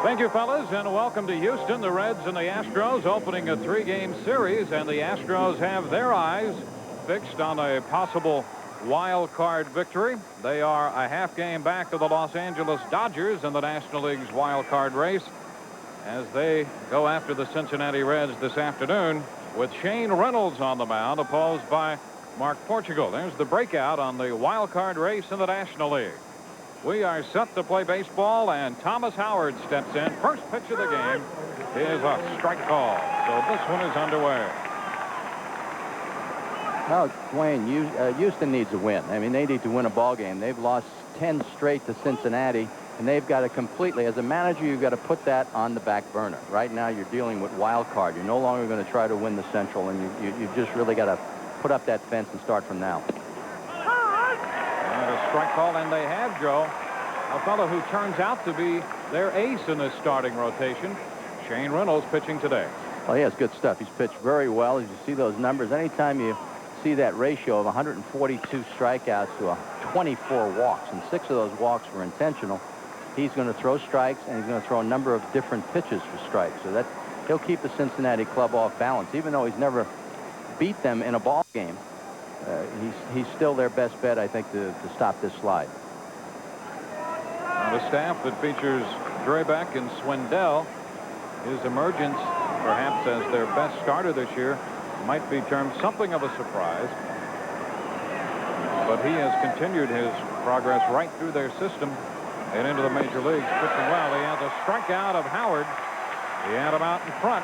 Thank you, fellas, and welcome to Houston. The Reds and the Astros opening a 3-game series, and the Astros have their eyes fixed on a possible wild card victory. They are a half game back of the Los Angeles Dodgers in the National League's wild card race as they go after the Cincinnati Reds this afternoon with Shane Reynolds on the mound, opposed by Mark Portugal. There's the breakout on the wild card race in the National League. We are set to play baseball, and Thomas Howard steps in. First pitch of the game is a strike call. So this one is underway. Well, Dwayne, Houston needs a win. I mean, they need to win a ball game. They've lost 10 straight to Cincinnati, and they've got to completely, as a manager, you've got to put that on the back burner. Right now, you're dealing with wild card. You're no longer going to try to win the Central, and you just really got to put up that fence and start from now. And a strike call, and they have, Joe, a fellow who turns out to be their ace in this starting rotation, Shane Reynolds, pitching today. Well, he has good stuff. He's pitched very well. As you see those numbers, anytime you see that ratio of 142 strikeouts to 24 walks, and 6 of those walks were intentional, he's going to throw strikes, and he's going to throw a number of different pitches for strikes. So that he'll keep the Cincinnati club off balance, even though he's never beat them in a ball game. He's still their best bet, I think, to stop this slide. On a staff that features Drabek and Swindell, his emergence, perhaps as their best starter this year, might be termed something of a surprise. But he has continued his progress right through their system and into the major leagues, pitching well. He has a strikeout of Howard. He had him out in front.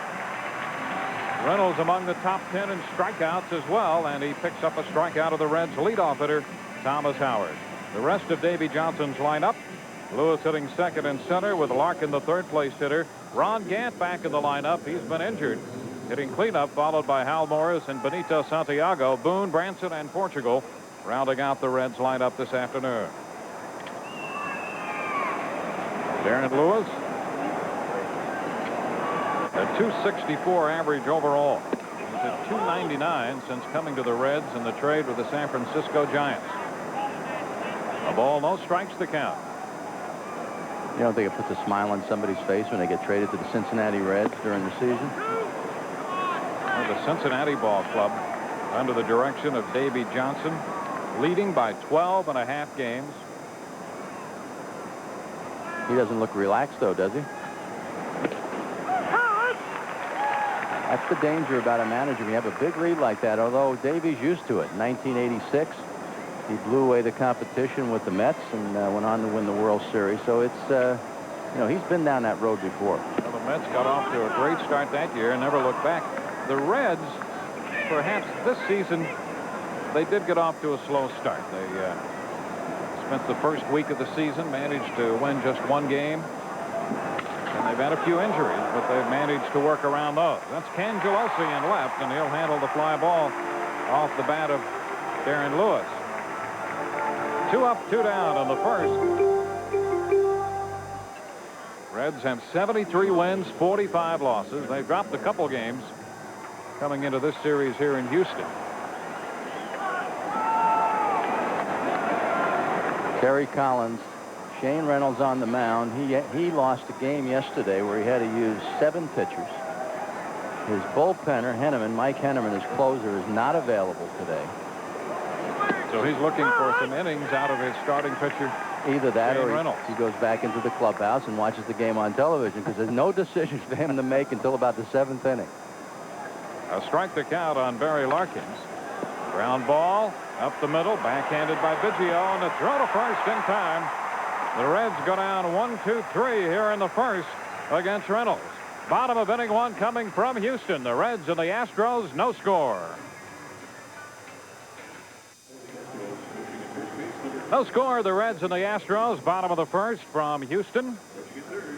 Reynolds among the top 10 in strikeouts as well, and he picks up a strikeout of the Reds' leadoff hitter, Thomas Howard. The rest of Davy Johnson's lineup: Lewis hitting second and center with Larkin, the third-place hitter. Ron Gant back in the lineup. He's been injured, hitting cleanup, followed by Hal Morris and Benito Santiago. Boone, Branson, and Portugal rounding out the Reds' lineup this afternoon. Darren Lewis, a .264 average overall. He's at .299 since coming to the Reds in the trade with the San Francisco Giants. A ball, no strikes to count. You don't think it puts a smile on somebody's face when they get traded to the Cincinnati Reds during the season? Well, the Cincinnati Ball Club, under the direction of Davy Johnson, leading by 12.5 games. He doesn't look relaxed, though, does he? That's the danger about a manager. When you have a big lead like that, although Davy's used to it. In 1986, he blew away the competition with the Mets and went on to win the World Series. So it's, you know, he's been down that road before. Well, the Mets got off to a great start that year and never looked back. The Reds, perhaps this season, they did get off to a slow start. They spent the first week of the season, managed to win just 1 game. And they've had a few injuries, but they've managed to work around those. That's Cangelosi in left, and he'll handle the fly ball off the bat of Darren Lewis. 2 up, 2 down in the first. Reds have 73 wins, 45 losses. They've dropped a couple games coming into this series here in Houston. Terry Collins, Shane Reynolds on the mound. He lost a game yesterday where he had to use 7 pitchers. His bullpenner, Mike Henneman, his closer, is not available today. So he's looking for some innings out of his starting pitcher. Either that Shane or Reynolds. he goes back into the clubhouse and watches the game on television, because there's no decisions for him to make until about the 7th inning. A strike to count on Barry Larkins. Ground ball up the middle, backhanded by Biggio, and a throw to first in time. The Reds go down 1-2-3 here in the first against Reynolds. Bottom of inning 1 coming from Houston. The Reds and the Astros, no score. No score, the Reds and the Astros. Bottom of the first from Houston.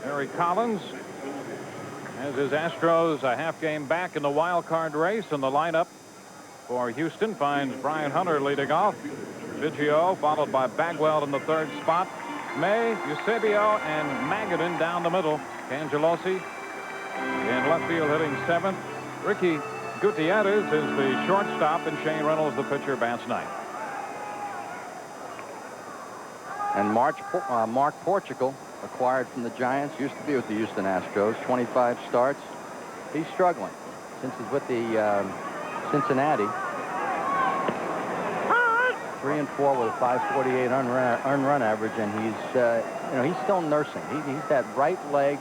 Terry Collins has his Astros a half game back in the wild card race, and the lineup for Houston finds Brian Hunter leading off. Biggio followed by Bagwell in the 3rd spot. May, Eusebio, and Magadan down the middle. Cangelosi in left field hitting 7th. Ricky Gutierrez is the shortstop, and Shane Reynolds the pitcher bats 9th. And Mark Portugal acquired from the Giants, used to be with the Houston Astros, 25 starts. He's struggling since he's with the Cincinnati. 3-4 with a 548 earned run average, and he's still nursing. He's that right leg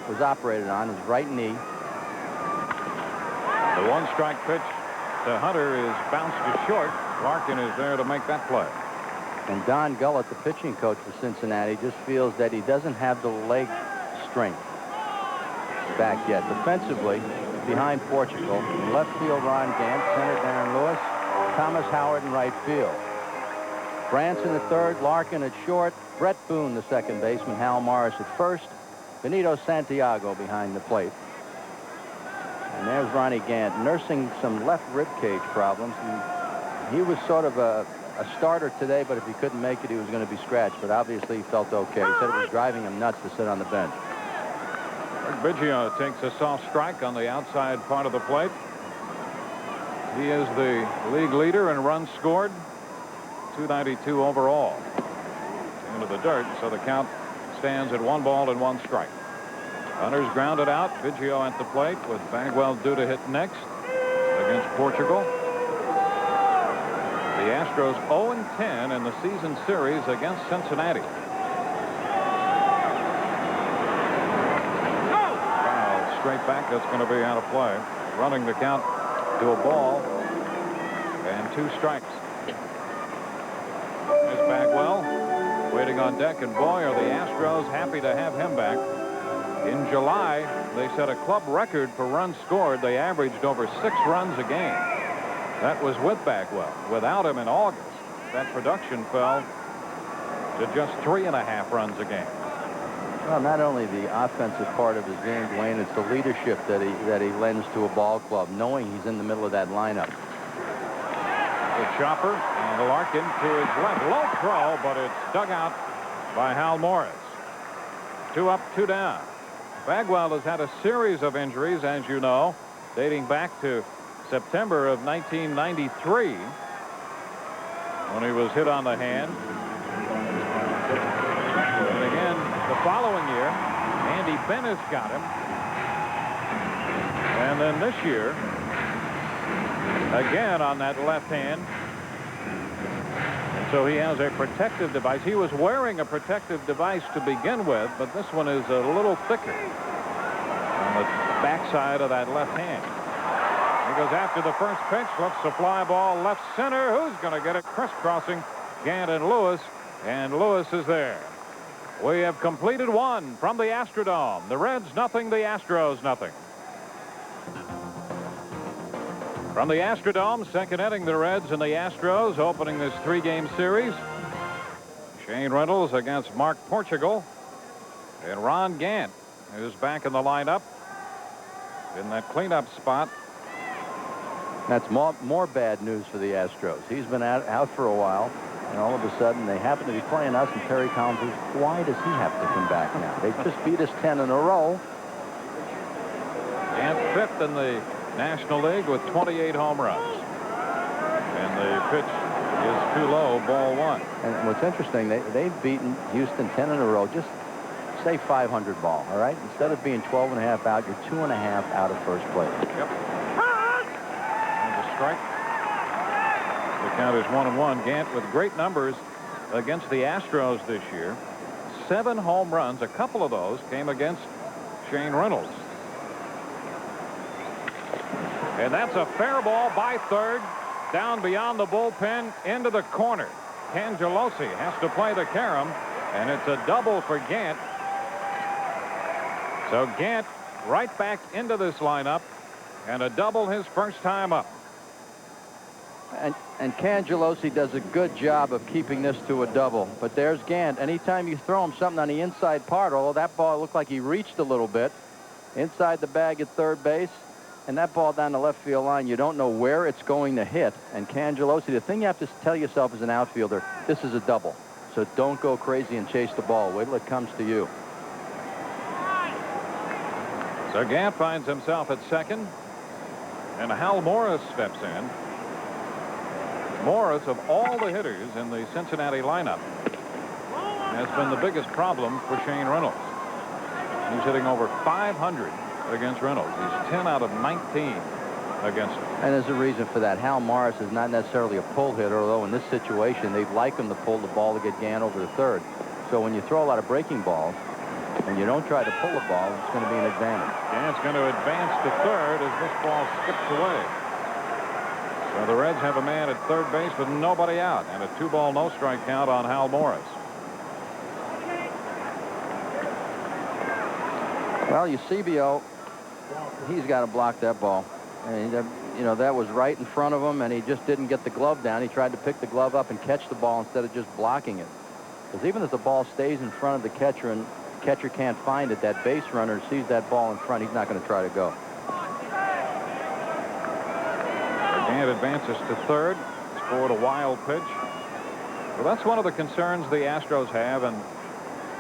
was operated on, his right knee. The one-strike pitch to Hunter is bounced to short. Larkin is there to make that play. And Don Gullett, the pitching coach for Cincinnati, just feels that he doesn't have the leg strength back yet. Defensively, behind Portugal, in left field Ron Gant, center Darren Lewis, Thomas Howard in right field. Branson at third, Larkin at short, Brett Boone, the second baseman, Hal Morris at first, Benito Santiago behind the plate. And there's Ronnie Gant nursing some left rib cage problems. And he was sort of a starter today, but if he couldn't make it, he was going to be scratched. But obviously he felt okay. He said it was driving him nuts to sit on the bench. Biggio takes a soft strike on the outside part of the plate. He is the league leader in runs scored, 292 overall. Into the dirt, so the count stands at 1 ball and 1 strike. Hunter's grounded out. Biggio at the plate with Bagwell due to hit next against Portugal. The Astros 0-10 in the season series against Cincinnati. Foul straight back. That's going to be out of play. Running the count to a ball and 2 strikes. There's Bagwell waiting on deck, and boy, are the Astros happy to have him back. In July, they set a club record for runs scored. They averaged over 6 runs a game. That was with Bagwell. Without him in August, that production fell to just 3.5 runs a game. Well, not only the offensive part of his game, Dwayne, it's the leadership that he lends to a ball club, knowing he's in the middle of that lineup. The chopper and Larkin to his left. Low throw, but it's dug out by Hal Morris. 2 up, 2 down. Bagwell has had a series of injuries, as you know, dating back to September of 1993 when he was hit on the hand. And again, the following year, Andy Bennis got him. And then this year, again on that left hand. So he has a protective device. He was wearing a protective device to begin with, but this one is a little thicker on the backside of that left hand. He goes after the first pitch, lifts a fly ball left center. Who's going to get it? Crisscrossing Gant and Lewis is there. We have completed 1 from the Astrodome. The Reds nothing, the Astros nothing. From the Astrodome, second inning, the Reds and the Astros opening this 3-game series. Shane Reynolds against Mark Portugal. And Ron Gant is back in the lineup in that cleanup spot. That's more bad news for the Astros. He's been out for a while, and all of a sudden they happen to be playing us, and Terry Collins says, why does he have to come back now? They just beat us 10 in a row. Gant 5th in the National League with 28 home runs. And the pitch is too low, ball 1. And what's interesting, they've beaten Houston 10 in a row. Just say 500 ball, all right? Instead of being 12.5 out, you're 2.5 out of first place. Yep. And the strike. The count is 1-1. Gant with great numbers against the Astros this year. 7 home runs. A couple of those came against Shane Reynolds. And that's a fair ball by third, down beyond the bullpen into the corner. Cangelosi has to play the carom, and it's a double for Gant. So Gant right back into this lineup, and a double his first time up. And Cangelosi does a good job of keeping this to a double. But there's Gant. Anytime you throw him something on the inside part, although that ball looked like he reached a little bit, inside the bag at third base, and that ball down the left field line, you don't know where it's going to hit. And Cangelosi, the thing you have to tell yourself as an outfielder, this is a double. So don't go crazy and chase the ball. Wait till it comes to you. So Gant finds himself at second, and Hal Morris steps in. Morris, of all the hitters in the Cincinnati lineup, has been the biggest problem for Shane Reynolds. He's hitting over 500 against Reynolds. He's 10 out of 19 against him. And there's a reason for that. Hal Morris is not necessarily a pull hitter, although in this situation they'd like him to pull the ball to get Gann over to third. So when you throw a lot of breaking balls and you don't try to pull the ball, it's going to be an advantage. Gann's going to advance to third as this ball skips away. So the Reds have a man at third base with nobody out, and a 2-ball no-strike count on Hal Morris. Well, Eusebio, he's got to block that ball. And, you know, that was right in front of him, and he just didn't get the glove down. He tried to pick the glove up and catch the ball instead of just blocking it. Because even if the ball stays in front of the catcher and the catcher can't find it, that base runner sees that ball in front, he's not going to try to go. Gann advances to third, scored a wild pitch. Well, that's one of the concerns the Astros have, and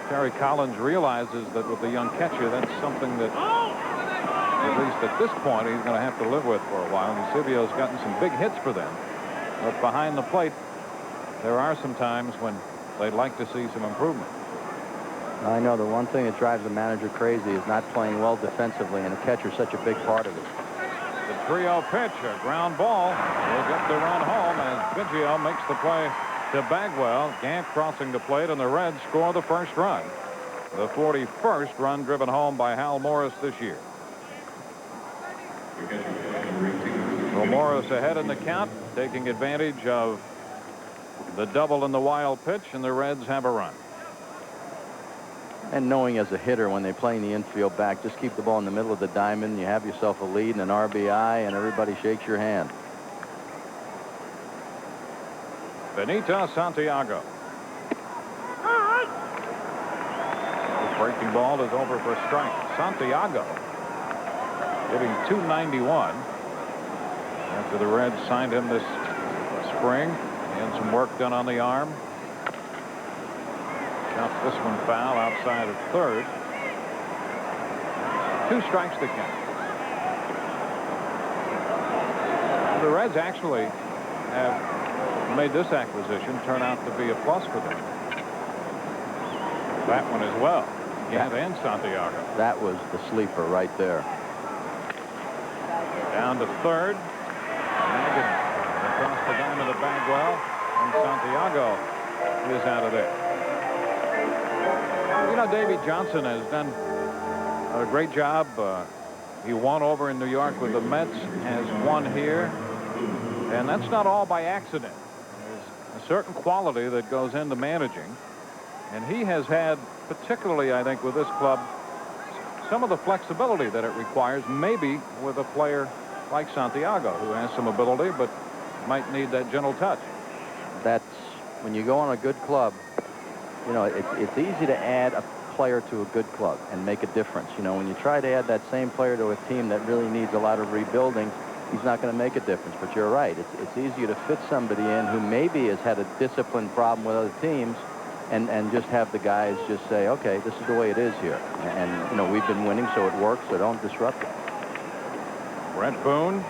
Terry Collins realizes that with the young catcher, that's something that, at least at this point, he's going to have to live with for a while. Eusebio's gotten some big hits for them, but behind the plate, there are some times when they'd like to see some improvement. I know the one thing that drives the manager crazy is not playing well defensively, and the catcher's such a big part of it. The 3-0 pitch, a ground ball, will get the run home as Biggio makes the play to Bagwell. Gann crossing the plate, and the Reds score the first run. The 41st run driven home by Hal Morris this year. So Morris ahead in the count, taking advantage of the double and the wild pitch, and the Reds have a run. And knowing as a hitter, when they play in the infield back, just keep the ball in the middle of the diamond. You have yourself a lead and an RBI, and everybody shakes your hand. Benita Santiago. The breaking ball is over for a strike. Santiago hitting .291 after the Reds signed him this spring. And some work done on the arm. Counts this one foul outside of third. 2 strikes to count. The Reds actually have made this acquisition turn out to be a plus for them. That one as well. Gann and Santiago. That was the sleeper right there. Down to third. Across the diamond to Bagwell, and Santiago is out of there. You know, Davey Johnson has done a great job. He won over in New York with the Mets, has won here, and that's not all by accident. There's a certain quality that goes into managing, and he has had, particularly I think with this club, some of the flexibility that it requires, maybe with a player like Santiago, who has some ability but might need that gentle touch. That's when you go on a good club, you know, it's easy to add a player to a good club and make a difference. You know, when you try to add that same player to a team that really needs a lot of rebuilding, he's not going to make a difference. But you're right. It's easier to fit somebody in who maybe has had a discipline problem with other teams and just have the guys just say, okay, this is the way it is here. And you know, we've been winning, so it works, so don't disrupt it. Brent Boone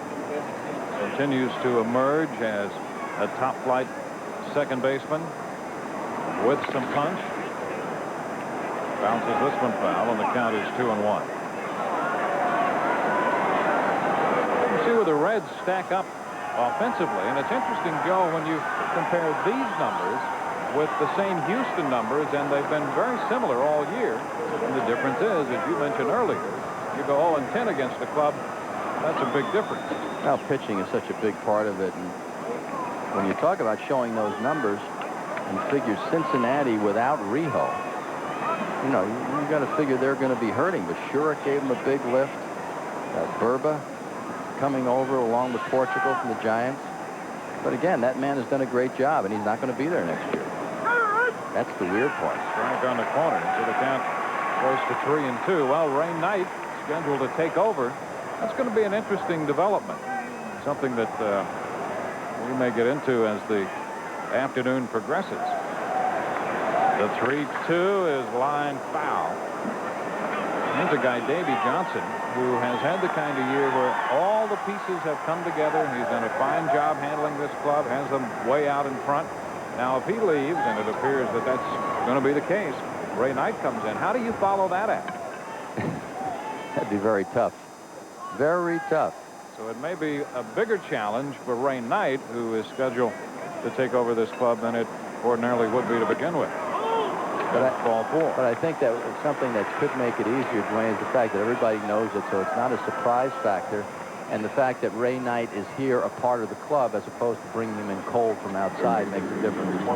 continues to emerge as a top-flight second baseman with some punch. Bounces this one foul, and the count is 2-1. You see where the Reds stack up offensively, and it's interesting, Joe, when you compare these numbers with the same Houston numbers, and they've been very similar all year. And the difference is, as you mentioned earlier, you go 0-10 against a club. That's a big difference. Well, pitching is such a big part of it, and when you talk about showing those numbers and figure Cincinnati without Rijo, you know, you got to figure they're going to be hurting. But Shurik gave him a big lift. Burba coming over along with Portugal from the Giants. But again, that man has done a great job, and he's not going to be there next year. That's the weird part. Strike on the corner, so the count goes to 3-2. Well, Ray Knight scheduled to take over. That's going to be an interesting development. Something that we may get into as the afternoon progresses. The 3-2 is line foul. Here's a guy, Davey Johnson, who has had the kind of year where all the pieces have come together. He's done a fine job handling this club, has them way out in front. Now, if he leaves, and it appears that that's going to be the case, Ray Knight comes in. How do you follow that act? That'd be very tough. Very tough. So it may be a bigger challenge for Ray Knight, who is scheduled to take over this club, than it ordinarily would be to begin with. But I think that something that could make it easier, Dwayne, is the fact that everybody knows it, so it's not a surprise factor. And the fact that Ray Knight is here, a part of the club, as opposed to bringing him in cold from outside, makes a difference. So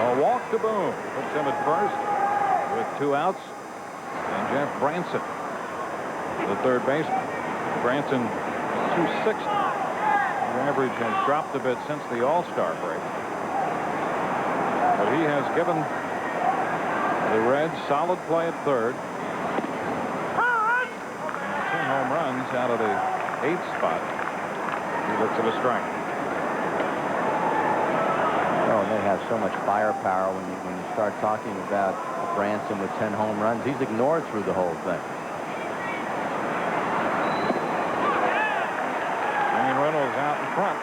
a walk to Boone. Puts him at first with 2 outs. And Jeff Branson, the third baseman. Branson, 260. The average has dropped a bit since the All-Star break. But he has given the Reds solid play at third. 10 home runs out of the 8th spot. He looks at a strike. Oh, and they have so much firepower when you start talking about Branson with 10 home runs. He's ignored through the whole thing. Shane Reynolds out in front.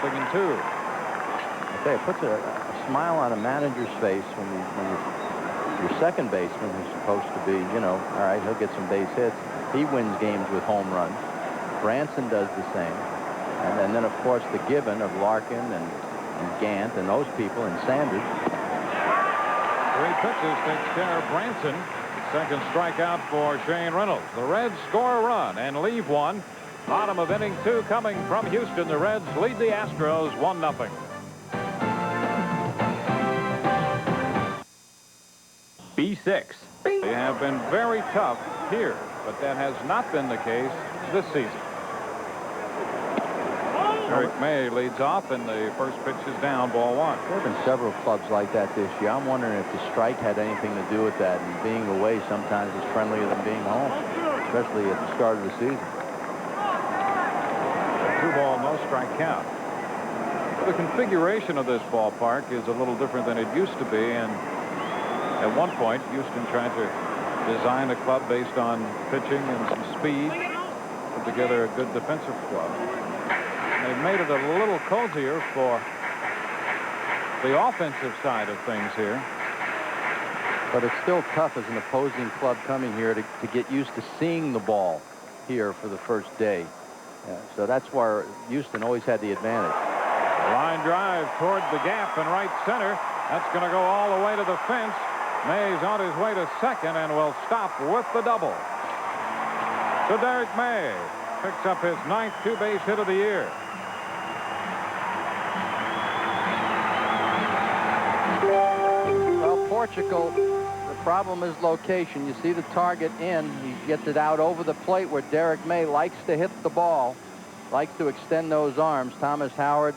0-2. Okay, it puts a smile on a manager's face when your second baseman, who's supposed to be, you know, all right, he'll get some base hits. He wins games with home runs. Branson does the same. And then, of course, the given of Larkin and Gant and those people and Sanders. 3 pitches takes care of Branson. Second strikeout for Shane Reynolds. The Reds score a run and leave one. Bottom of inning 2 coming from Houston. The Reds lead the Astros 1-0. B6. They have been very tough here, but that has not been the case this season. Eric May leads off, and the first pitch is down, ball 1. There have been several clubs like that this year. I'm wondering if the strike had anything to do with that, and being away sometimes is friendlier than being home, especially at the start of the season. 2-ball, no strike count. The configuration of this ballpark is a little different than it used to be, and at one point, Houston tried to design a club based on pitching and some speed, put together a good defensive club. They've made it a little cozier for the offensive side of things here. But it's still tough as an opposing club coming here to get used to seeing the ball here for the first day. So that's where Houston always had the advantage. A line drive toward the gap in right center. That's going to go all the way to the fence. May's on his way to second and will stop with the double. So Derek May picks up his 9th 2-base hit of the year. Well, Portugal, the problem is location. You see the target in. He gets it out over the plate where Derek May likes to hit the ball, likes to extend those arms. Thomas Howard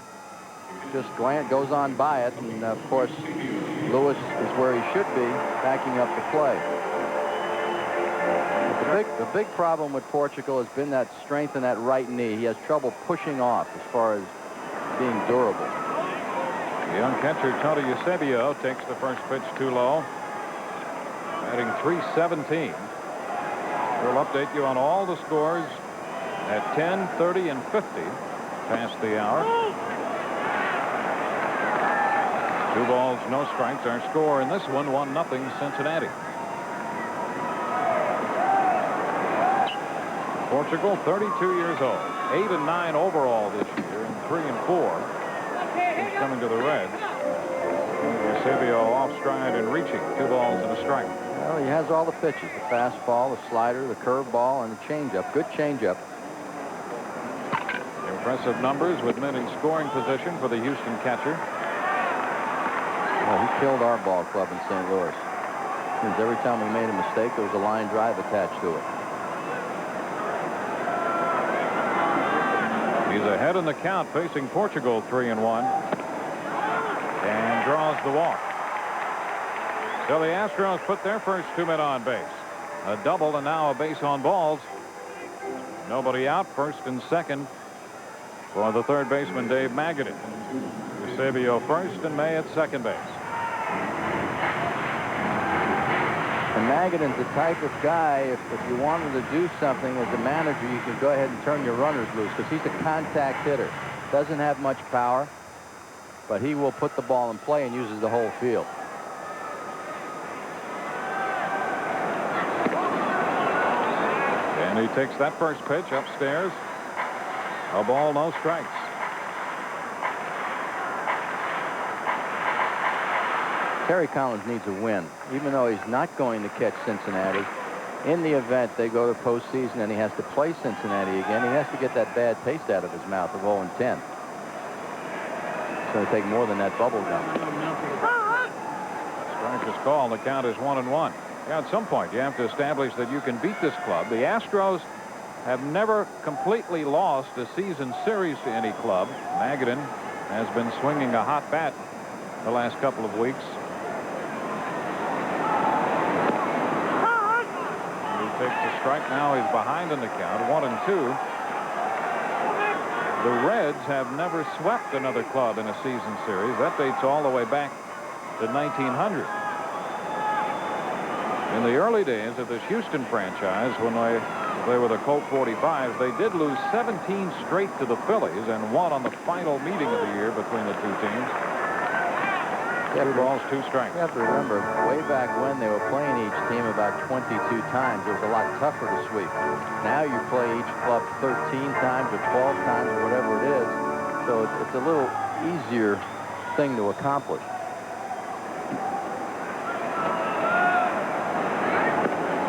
just goes on by it, and of course Lewis is where he should be, backing up the play. The big problem with Portugal has been that strength in that right knee. He has trouble pushing off as far as being durable. The young catcher Tony Eusebio takes the first pitch too low, batting .317. We'll update you on all the scores at 10, 30, and 50 past the hour. 2 balls, no strikes. Our score in this one, 1-0 Cincinnati. Portugal, 32 years old, 8-9 overall this year, and 3-4 since coming to the Reds. Eusebio off stride and reaching. 2 balls and a strike. Well, he has all the pitches: the fastball, the slider, the curveball, and the changeup. Good changeup. Impressive numbers with men in scoring position for the Houston catcher. Well, he killed our ball club in St. Louis. Because every time we made a mistake, there was a line drive attached to it. He's ahead in the count, facing Portugal 3-1, and draws the walk. So the Astros put their first 2 men on base. A double and now a base on balls. Nobody out, first and second for the third baseman Dave Magadan. Eusebio first and May at second base. And Magadan's the type of guy, if you wanted to do something as a manager, you can go ahead and turn your runners loose, because he's a contact hitter. Doesn't have much power, but he will put the ball in play and uses the whole field. And he takes that first pitch upstairs. A ball, no strikes. Terry Collins needs a win, even though he's not going to catch Cincinnati. In the event they go to postseason and he has to play Cincinnati again, he has to get that bad taste out of his mouth of 0-10. It's going to take more than that bubble gum. Strike is called. The count is 1-1. Yeah, at some point you have to establish that you can beat this club. The Astros have never completely lost a season series to any club. Magadan has been swinging a hot bat the last couple of weeks. He takes the strike now. He's behind in the count, 1-2. The Reds have never swept another club in a season series. That dates all the way back to 1900. In the early days of this Houston franchise, when they were the Colt 45s, they did lose 17 straight to the Phillies and won on the final meeting of the year between the two teams. 2 balls, 2 strikes. You have to remember, way back when they were playing each team about 22 times, it was a lot tougher to sweep. Now you play each club 13 times or 12 times or whatever it is, so it's a little easier thing to accomplish.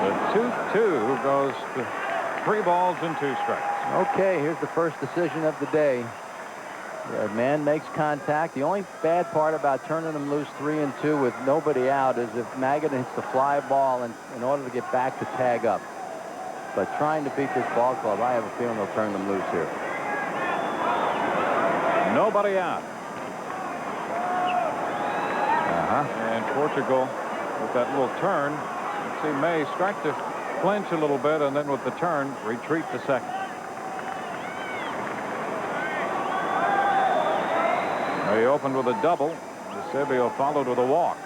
The 2-2 goes to 3 balls and 2 strikes. Okay, here's the first decision of the day. The man makes contact. The only bad part about turning him loose 3-2 with nobody out is if Magadan hits the fly ball in order to get back to tag up. But trying to beat this ball club, I have a feeling they'll turn them loose here. Nobody out. And Portugal with that little turn. Let's see, May strike to clinch a little bit, and then with the turn, retreat to second. He opened with a double. Eusebio followed with a walk.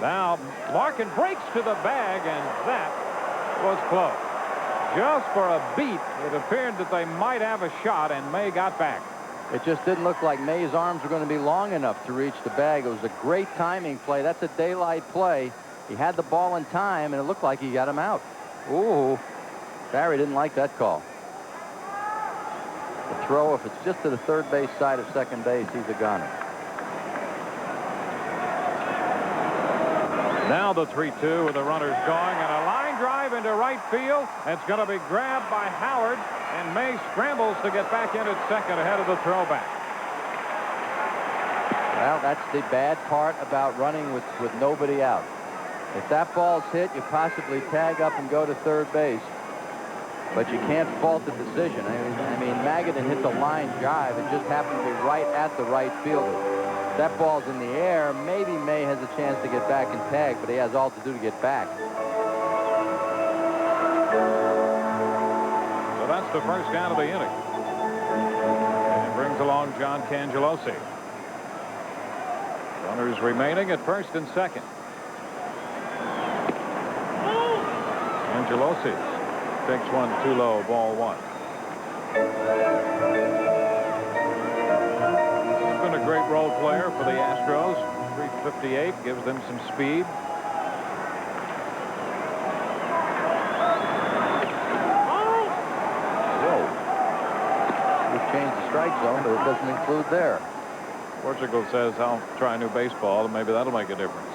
Now Larkin breaks to the bag, and that was close. Just for a beat, it appeared that they might have a shot, and May got back. It just didn't look like May's arms were going to be long enough to reach the bag. It was a great timing play. That's a daylight play. He had the ball in time, and it looked like he got him out. Ooh, Barry didn't like that call. The throw, if it's just to the third base side of second base, he's a goner. Now the 3-2 with the runners going, and a line drive into right field. It's going to be grabbed by Howard, and May scrambles to get back in at second ahead of the throwback. Well, that's the bad part about running with nobody out. If that ball's hit, you possibly tag up and go to third base. But you can't fault the decision. I mean, Magadan hit the line drive. It just happened to be right at the right fielder. If that ball's in the air, maybe May has a chance to get back and tag, but he has all to do to get back. So that's the first out of the inning. And brings along John Cangelosi. Runners remaining at first and second. Cangelosi takes one too low, ball 1. He's been a great role player for the Astros. 358 gives them some speed. Whoa. We've changed the strike zone, but it doesn't include there. Portugal says, I'll try a new baseball, and maybe that'll make a difference.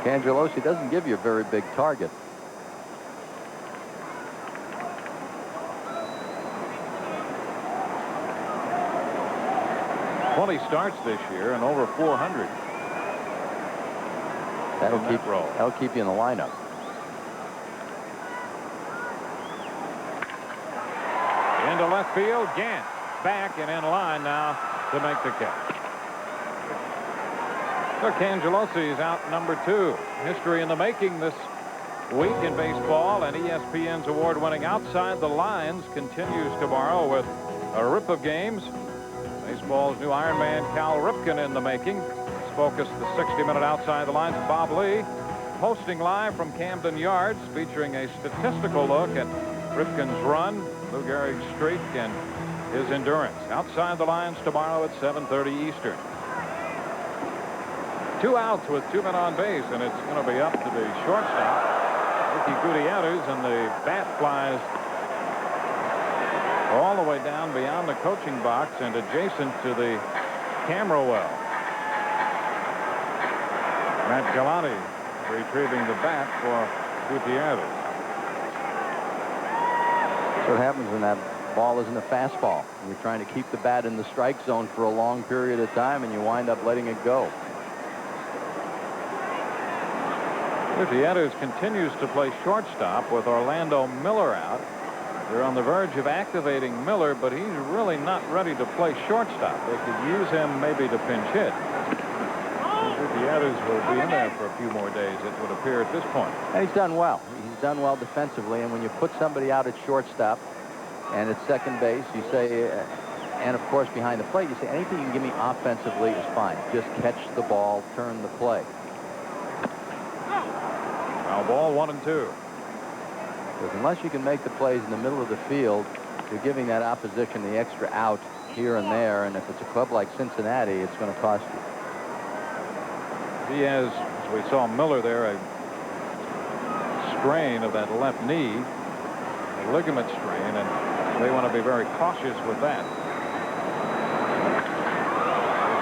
Cangelosi doesn't give you a very big target. He starts this year and over 400. That'll keep you in the lineup. Into left field, Gant back and in line now to make the catch. So Cangelosi is out number 2. History in the making this week in baseball, and ESPN's award-winning Outside the Lines continues tomorrow with a rip of games. Baseball's new Iron Man Cal Ripken in the making. Let's focus the 60-minute Outside the Lines. Bob Lee posting live from Camden Yards, featuring a statistical look at Ripken's run, Lou Gehrig's streak, and his endurance. Outside the lines tomorrow at 7:30 Eastern. 2 outs with 2 men on base, and it's going to be up to the shortstop, Ricky Gutierrez, and the bat flies all the way down beyond the coaching box and adjacent to the camera well. Matt Galante retrieving the bat for Gutierrez. That's what happens when that ball isn't a fastball. You're trying to keep the bat in the strike zone for a long period of time, and you wind up letting it go. Gutierrez continues to play shortstop with Orlando Miller out. They're on the verge of activating Miller, but he's really not ready to play shortstop. They could use him maybe to pinch hit. Gutierrez will be in there for a few more days, it would appear at this point. And he's done well. He's done well defensively, and when you put somebody out at shortstop and at second base, you say, and of course behind the plate, you say anything you can give me offensively is fine. Just catch the ball, turn the play. Now ball 1-2. Because unless you can make the plays in the middle of the field, you're giving that opposition the extra out here and there, and if it's a club like Cincinnati, it's going to cost you. He has, as we saw Miller there, a strain of that left knee, a ligament strain, and they want to be very cautious with that.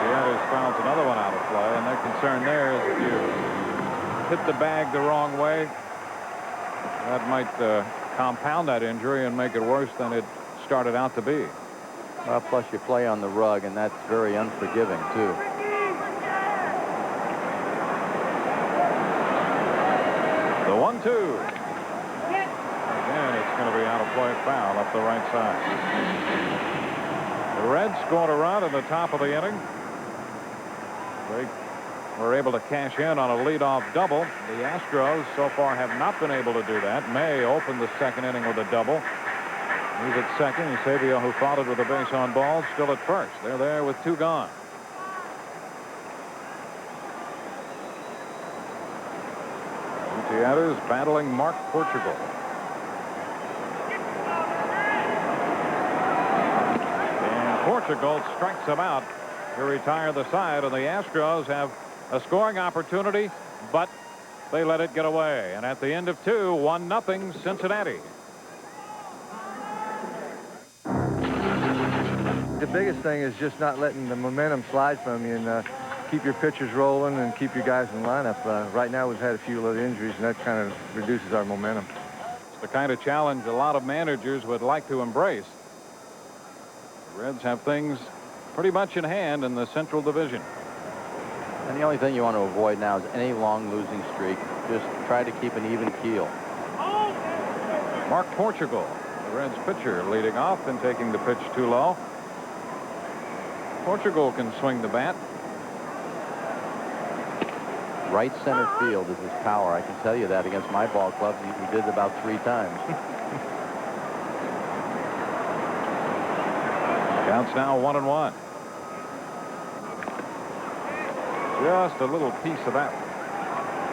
Gutierrez fouls another one out of play, and their concern there is if you hit the bag the wrong way, that might compound that injury and make it worse than it started out to be. Well, plus you play on the rug, and that's very unforgiving, too. The 1-2. Again, it's going to be out of play, foul up the right side. The Reds scored a run in the top of the inning. They were able to cash in on a leadoff double. The Astros so far have not been able to do that. May opened the second inning with a double. He's at second. Eusebio, who followed with a base on balls, still at first. They're there with 2 gone. Gutierrez battling Mark Portugal. And Portugal strikes him out to retire the side, and the Astros have a scoring opportunity, but they let it get away. And at the end of 2, 1-0 Cincinnati. The biggest thing is just not letting the momentum slide from you and keep your pitchers rolling and keep your guys in the lineup. Right now we've had a few little injuries, and that kind of reduces our momentum. It's the kind of challenge a lot of managers would like to embrace. The Reds have things pretty much in hand in the Central Division. And the only thing you want to avoid now is any long losing streak. Just try to keep an even keel. Mark Portugal, the Reds pitcher, leading off and taking the pitch too low. Portugal can swing the bat. Right center field is his power. I can tell you that against my ball club. He did it about 3 times. Counts now 1-1. Just a little piece of that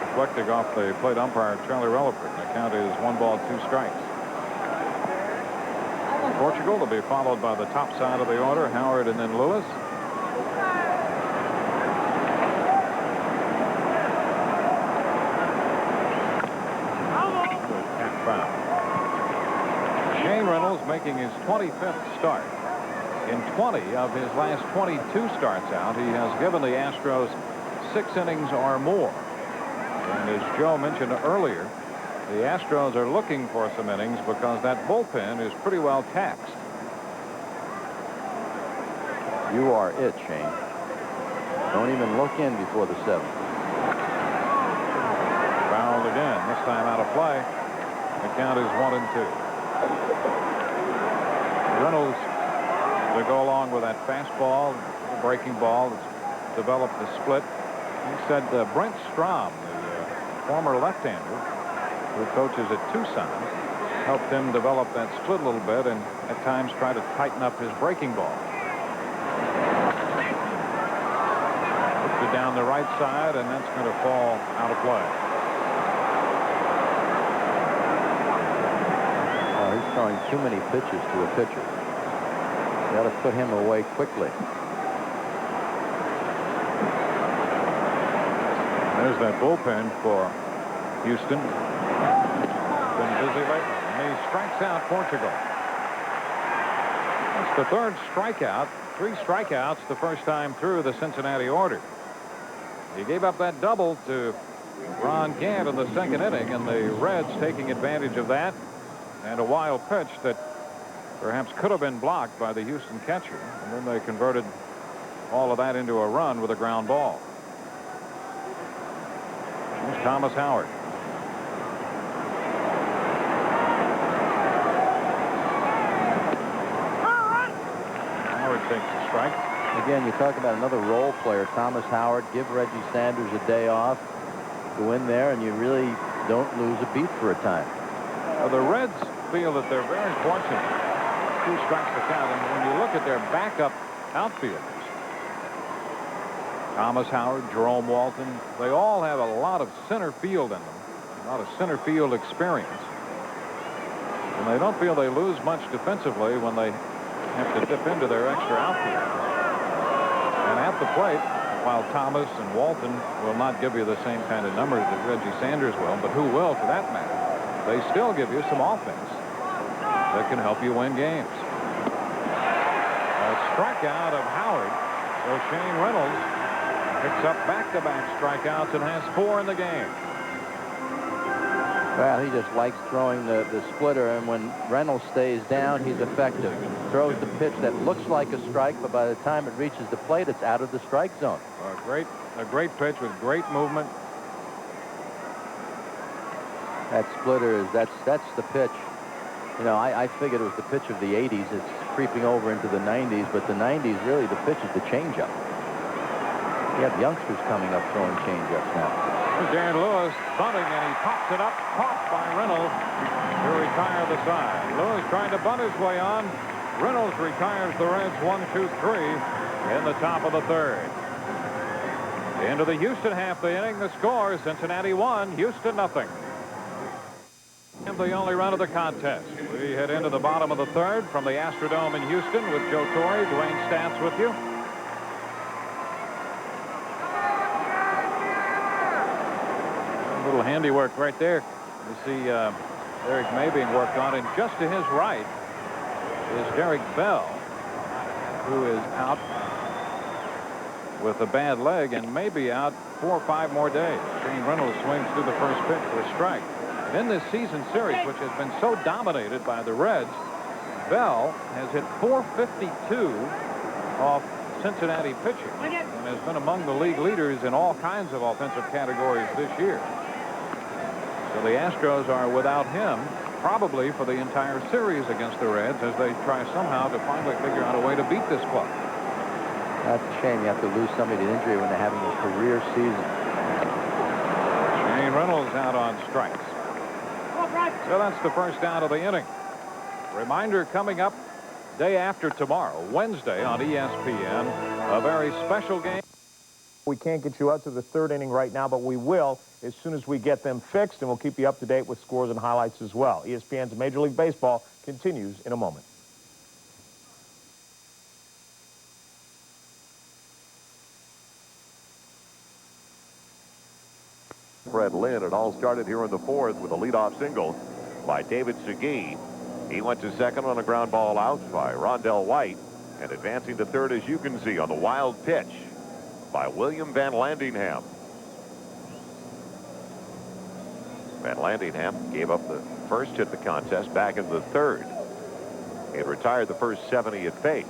reflecting off the plate umpire Charlie Relaford. The count is 1 ball, 2 strikes. Portugal will be followed by the top side of the order, Howard and then Lewis. Shane Reynolds making his 25th start. In 20 of his last 22 starts out, he has given the Astros 6 innings or more. And as Joe mentioned earlier, the Astros are looking for some innings because that bullpen is pretty well taxed. You are it, Shane. Don't even look in before the 7th. Fouled again, this time out of play. The count is 1-2. Reynolds, to go along with that fastball, breaking ball that's developed the split. He said Brent Strom, the former left-hander who coaches at Tucson, helped him develop that split a little bit and at times try to tighten up his breaking ball. Puts it down the right side, and that's going to fall out of play. He's throwing too many pitches to a pitcher. Got to put him away quickly. There's that bullpen for Houston. Been busy lately. And he strikes out Portugal. That's the third strikeout. 3 strikeouts the first time through the Cincinnati order. He gave up that double to Ron Gant in the second inning, and the Reds taking advantage of that, and a wild pitch that perhaps could have been blocked by the Houston catcher, and then they converted all of that into a run with a ground ball. Here's Thomas Howard. Howard takes the strike. Again, you talk about another role player, Thomas Howard. Give Reggie Sanders a day off. Go in there, and you really don't lose a beat for a time. Well, the Reds feel that they're very fortunate. 2 strikes to count, and when you look at their backup outfielders, Thomas Howard, Jerome Walton, they all have a lot of center field in them, a lot of center field experience. And they don't feel they lose much defensively when they have to dip into their extra outfield. And at the plate, while Thomas and Walton will not give you the same kind of numbers that Reggie Sanders will, but who will for that matter, they still give you some offense that can help you win games. A strikeout of Howard, so Shane Reynolds picks up back-to-back strikeouts and has 4 in the game. Well, he just likes throwing the splitter, and when Reynolds stays down, he's effective. Throws the pitch that looks like a strike, but by the time it reaches the plate, it's out of the strike zone. A great pitch with great movement. That splitter that's the pitch. You know, I figured it was the pitch of the 80s. It's creeping over into the 90s, but the 90s really the pitch is the changeup. You have youngsters coming up throwing changeups now. Darren Lewis bunting, and he pops it up, caught by Reynolds to retire the side. Lewis trying to bunt his way on. Reynolds retires the Reds 1-2-3 in the top of the third. Into the Houston half the inning. The score: Cincinnati 1, Houston nothing. And the only run of the contest. We head into the bottom of the third from the Astrodome in Houston with Joe Torre, Dwayne Stats with you. A little handiwork right there. You see Eric May being worked on, and just to his right is Derek Bell, who is out with a bad leg and may be out 4 or 5 more days. Shane Reynolds swings through the first pitch for a strike. And in this season series, which has been so dominated by the Reds, Bell has hit .452 off Cincinnati pitching and has been among the league leaders in all kinds of offensive categories this year. So the Astros are without him probably for the entire series against the Reds as they try somehow to finally figure out a way to beat this club. That's a shame. You have to lose somebody to injury when they're having a career season. Shane Reynolds out on strikes. So that's the first out of the inning. Reminder coming up day after tomorrow, Wednesday on ESPN, a very special game. We can't get you out to the third inning right now, but we will as soon as we get them fixed, and we'll keep you up to date with scores and highlights as well. ESPN's Major League Baseball continues in a moment. Fred Lynn. It all started here in the fourth with a leadoff single by David Segui. He went to second on a ground ball out by Rondell White, and advancing to third, as you can see, on the wild pitch by William Van Landingham. Van Landingham gave up the first hit of the contest back in the third. He had retired the first 7 he had faced.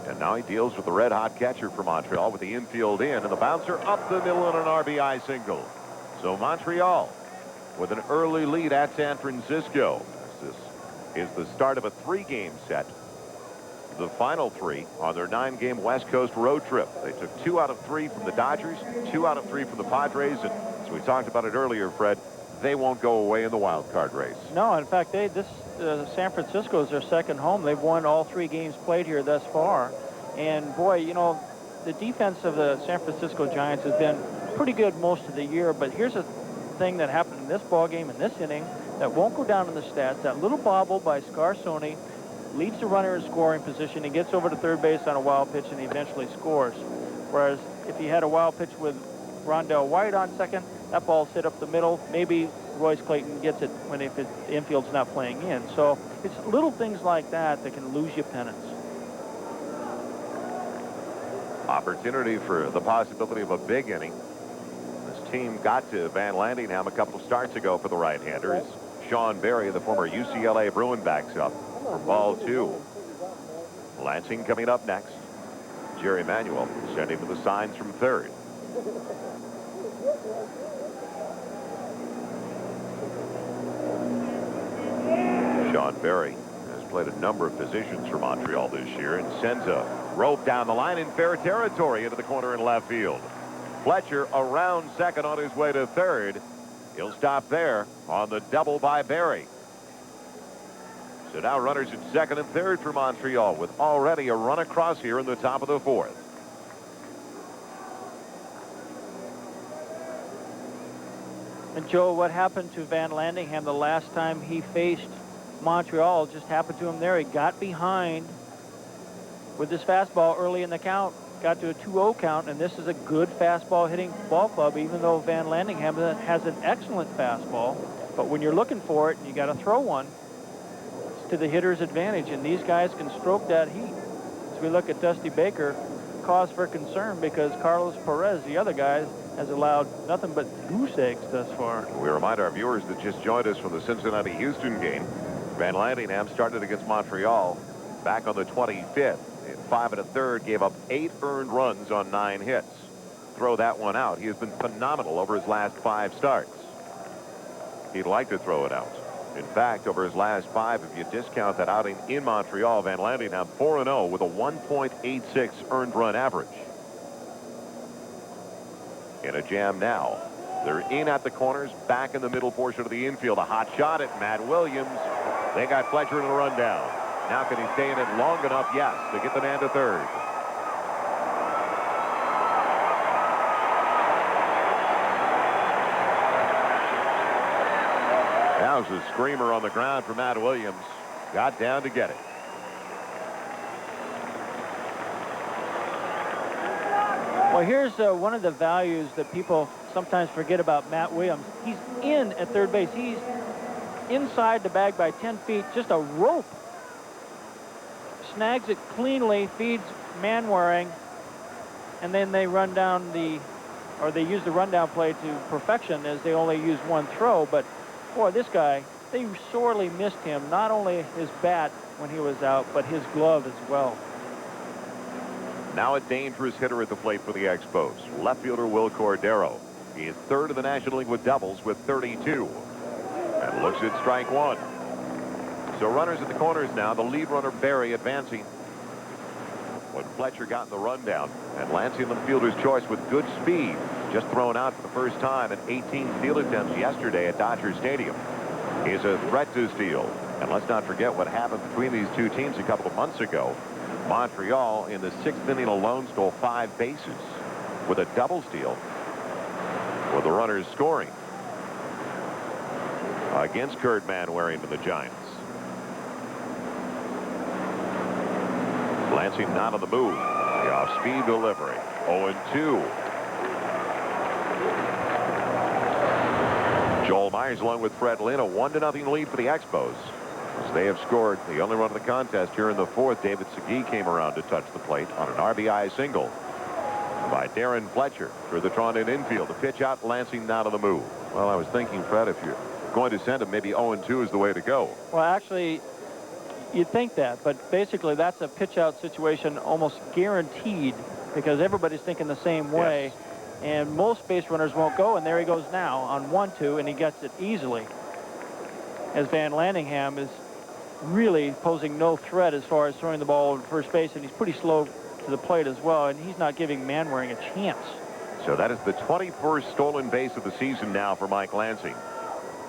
And now he deals with the red-hot catcher for Montreal with the infield in, and the bouncer up the middle and an RBI single. So Montreal with an early lead at San Francisco. This is the start of a 3-game set. The final 3 on their 9-game West Coast road trip. They took 2 out of 3 from the Dodgers, 2 out of 3 from the Padres, and as we talked about it earlier, Fred, they won't go away in the wild card race. No, in fact, San Francisco is their second home. They've won all 3 games played here thus far. And boy, you know, the defense of the San Francisco Giants has been pretty good most of the year. But here's a thing that happened in this ball game, in this inning, that won't go down in the stats. That little bobble by Scarsoni leads the runner in scoring position. He gets over to third base on a wild pitch, and he eventually scores. Whereas if he had a wild pitch with Rondell White on second, that ball's hit up the middle. Maybe Royce Clayton gets it when if the infield's not playing in. So it's little things like that that can lose you pennants. Opportunity for the possibility of a big inning. This team got to Van Landingham a couple of starts ago for the right-handers. Sean Berry, the former UCLA Bruin, backs up for ball 2. Lansing coming up next. Jerry Manuel sending for the signs from third. Sean Berry has played a number of positions for Montreal this year and sends a rope down the line in fair territory into the corner in left field. Fletcher around second on his way to third. He'll stop there on the double by Berry. So now runners at second and third for Montreal with already a run across here in the top of the 4th. And Joe, what happened to Van Landingham the last time he faced Montreal just happened to him there. He got behind with his fastball early in the count, got to a 2-0 count, and this is a good fastball hitting ball club, even though Van Landingham has an excellent fastball. But when you're looking for it and you got to throw one, it's to the hitter's advantage, and these guys can stroke that heat. As we look at Dusty Baker, cause for concern because Carlos Perez, the other guy, has allowed nothing but goose eggs thus far. We remind our viewers that just joined us from the Cincinnati-Houston game. Van Landingham started against Montreal back on the 25th. In 5 1/3, gave up 8 earned runs on 9 hits. Throw that one out. He has been phenomenal over his last 5 starts. He'd like to throw it out. In fact, over his last 5, if you discount that outing in Montreal, Van Landingham 4-0 with a 1.86 earned run average. In a jam now. They're in at the corners, back in the middle portion of the infield. A hot shot at Matt Williams. They got Fletcher in a rundown. Now can he stay in it long enough? Yes, to get the man to third. That was a screamer on the ground for Matt Williams. Got down to get it. Well, here's one of the values that people sometimes forget about Matt Williams. He's in at third base. He's inside the bag by 10 feet, just a rope. Snags it cleanly, feeds Manwaring, and then they run down they use the rundown play to perfection as they only use one throw. But boy, this guy, they sorely missed him. Not only his bat when he was out, but his glove as well. Now a dangerous hitter at the plate for the Expos. Left fielder Will Cordero. He is third in the National League with doubles with 32. And looks at strike 1. So runners at the corners now. The lead runner Berry advancing. When Fletcher got in the rundown. And Lansing the fielder's choice with good speed. Just thrown out for the first time in 18 steal attempts yesterday at Dodger Stadium. He's a threat to steal. And let's not forget what happened between these two teams a couple of months ago. Montreal in the 6th inning alone stole 5 bases with a double steal with the runners scoring against Kurt Manwaring and the Giants. Lansing not on the move. The off-speed delivery. 0-2. Joel Myers along with Fred Lynn, a 1-0 lead for the Expos. As they have scored the only run of the contest here in the 4th. David Segui came around to touch the plate on an RBI single by Darren Fletcher through the Toronto infield. The pitch out, Lansing not on the move. Well, I was thinking, Fred, if you're going to send him, maybe 0-2 is the way to go. Well, actually, you'd think that, but basically that's a pitch out situation almost guaranteed because everybody's thinking the same way. Yes. And most base runners won't go, and there he goes now on 1-2, and he gets it easily. As Van Landingham is really posing no threat as far as throwing the ball over first base, and he's pretty slow to the plate as well, and he's not giving Manwaring a chance. So that is the 21st stolen base of the season now for Mike Lansing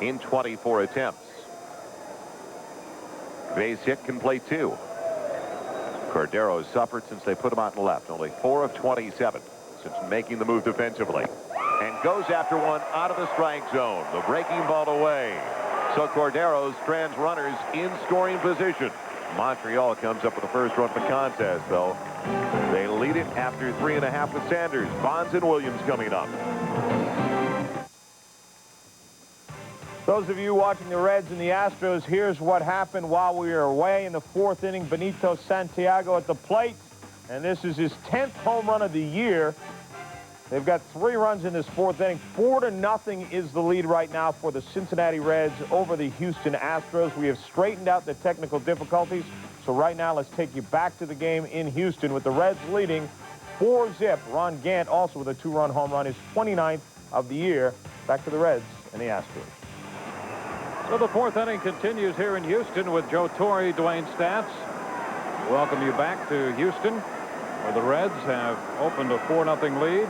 in 24 attempts. Base hit can play 2. Cordero has suffered since they put him out in left. Only 4 of 27 since making the move defensively. And goes after one out of the strike zone. The breaking ball away. So Cordero strands runners in scoring position. Montreal comes up with the first run of the contest, though. They lead it after 3.5 with Sanders. Bonds and Williams coming up. Those of you watching the Reds and the Astros, here's what happened while we were away in the 4th inning. Benito Santiago at the plate, and this is his 10th home run of the year. They've got 3 runs in this 4th inning. 4-0 is the lead right now for the Cincinnati Reds over the Houston Astros. We have straightened out the technical difficulties. So right now, let's take you back to the game in Houston with the Reds leading 4-0. Ron Gant also with a 2-run home run, his 29th of the year. Back to the Reds and the Astros. So the 4th inning continues here in Houston with Joe Torre, Dwayne Stats. Welcome you back to Houston, where the Reds have opened a 4-0 lead.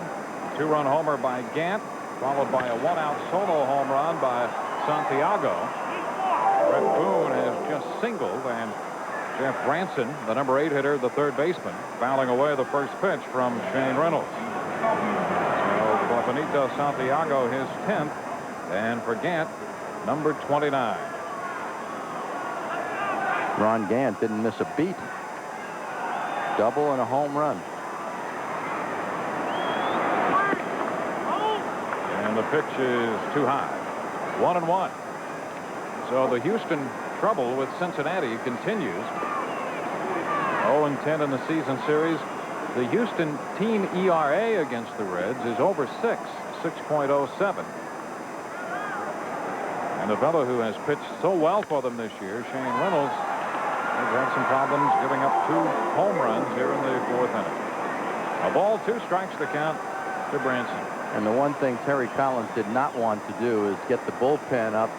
2-run homer by Gant, followed by a 1-out solo home run by Santiago. Brett Boone has just singled, and Jeff Branson, the number 8 hitter, the third baseman, fouling away the first pitch from Shane Reynolds. So for Benito Santiago, his 10th, and for Gant, number 29. Ron Gant didn't miss a beat. Double and a home run. And the pitch is too high. 1-1. So the Houston trouble with Cincinnati continues. 0-10 in the season series. The Houston team ERA against the Reds is over 6.07. And the fellow who has pitched so well for them this year, Shane Reynolds, has had some problems giving up 2 home runs here in the 4th inning. A ball, 2 strikes to count to Branson. And the one thing Terry Collins did not want to do is get the bullpen up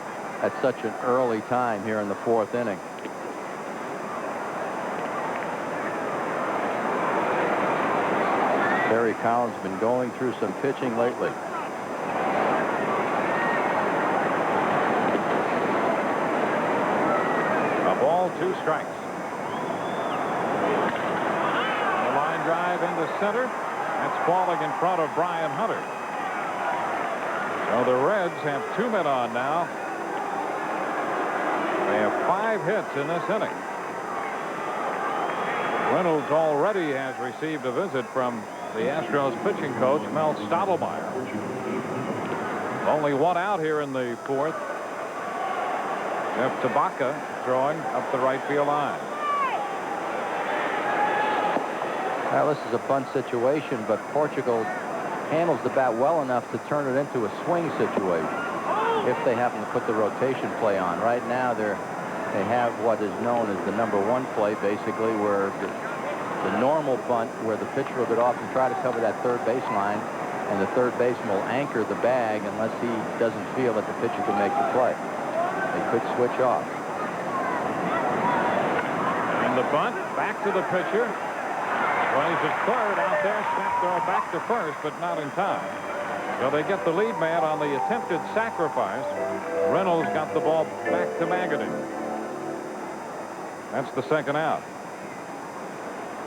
at such an early time here in the 4th inning. Terry Collins has been going through some pitching lately. A ball, 2 strikes. The line drive into center. That's falling in front of Brian Hunter. So the Reds have 2 men on now. They have 5 hits in this inning. Reynolds already has received a visit from the Astros pitching coach, Mel Stottlemyre. Only 1 out here in the 4th. Jeff Tabaka throwing up the right field line. Well, this is a bunt situation, but Portugal handles the bat well enough to turn it into a swing situation if they happen to put the rotation play on. Right now, they have what is known as the number 1 play, basically, where the normal bunt, where the pitcher will get off and try to cover that third baseline, and the third baseman will anchor the bag unless he doesn't feel that the pitcher can make the play. They could switch off. And the bunt back to the pitcher. Plays at third out there. Snap throw back to first, but not in time. So they get the lead man on the attempted sacrifice. Reynolds got the ball back to Magadan. That's the 2nd out.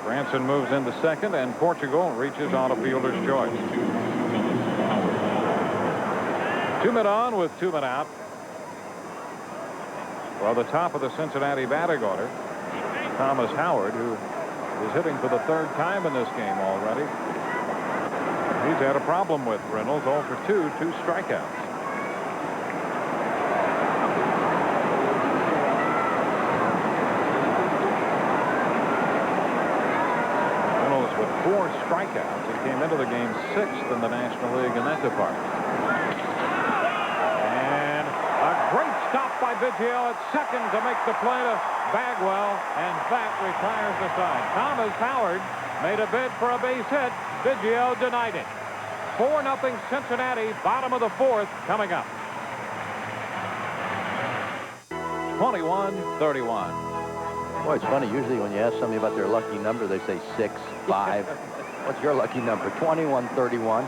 Branson moves into second, and Portugal reaches on a fielder's choice. 2 men on with 2 men out. Well, the top of the Cincinnati batting order, Thomas Howard, who is hitting for the 3rd time in this game already. He's had a problem with Reynolds. 0 for 2 strikeouts. Reynolds with 4 strikeouts. He came into the game 6th in the National League in that department. And a great stop by Biggio at second to make the play to Bagwell, and that retires the side. Thomas Howard made a bid for a base hit. Biggio denied it. 4-0 Cincinnati, bottom of the 4th coming up. 21-31. Boy, it's funny. Usually when you ask somebody about their lucky number, they say 6, 5. What's your lucky number? 21-31.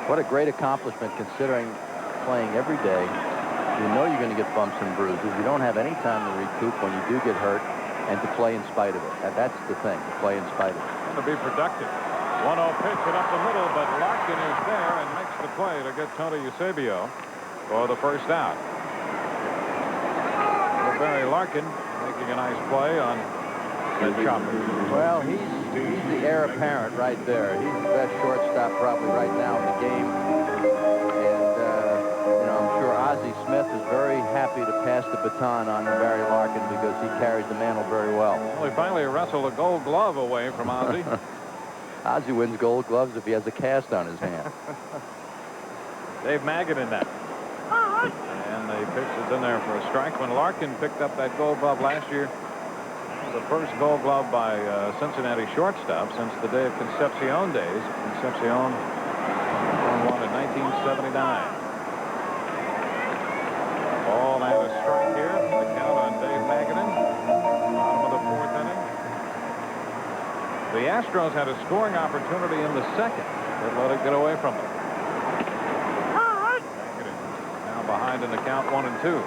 What a great accomplishment considering playing every day. You know you're going to get bumps and bruises. You don't have any time to recoup when you do get hurt, and to play in spite of it. That's the thing, to play in spite of it. And to be productive. 1-0 pitch it up the middle, but Larkin is there and makes the play to get Tony Eusebio for the first out. Barry Larkin making a nice play on that chopper. Well, he's the heir apparent right there. He's the best shortstop probably right now in the game. And, you know, I'm sure Ozzie Smith is very happy to pass the baton on to Barry Larkin because he carries the mantle very well. Well, he finally wrestled a Gold Glove away from Ozzie. Ozzie wins Gold Gloves if he has a cast on his hand. Dave Maggott in that. And the pitch is in there for a strike. When Larkin picked up that Gold Glove last year, the first Gold Glove by Cincinnati shortstop since the day of Concepcion days. Concepcion won in 1979. Ball and a strike here. The count on Dave Maggott. Bottom of the fourth inning. The Astros had a scoring opportunity in the second, but let it get away from them. Now behind in the count 1-2.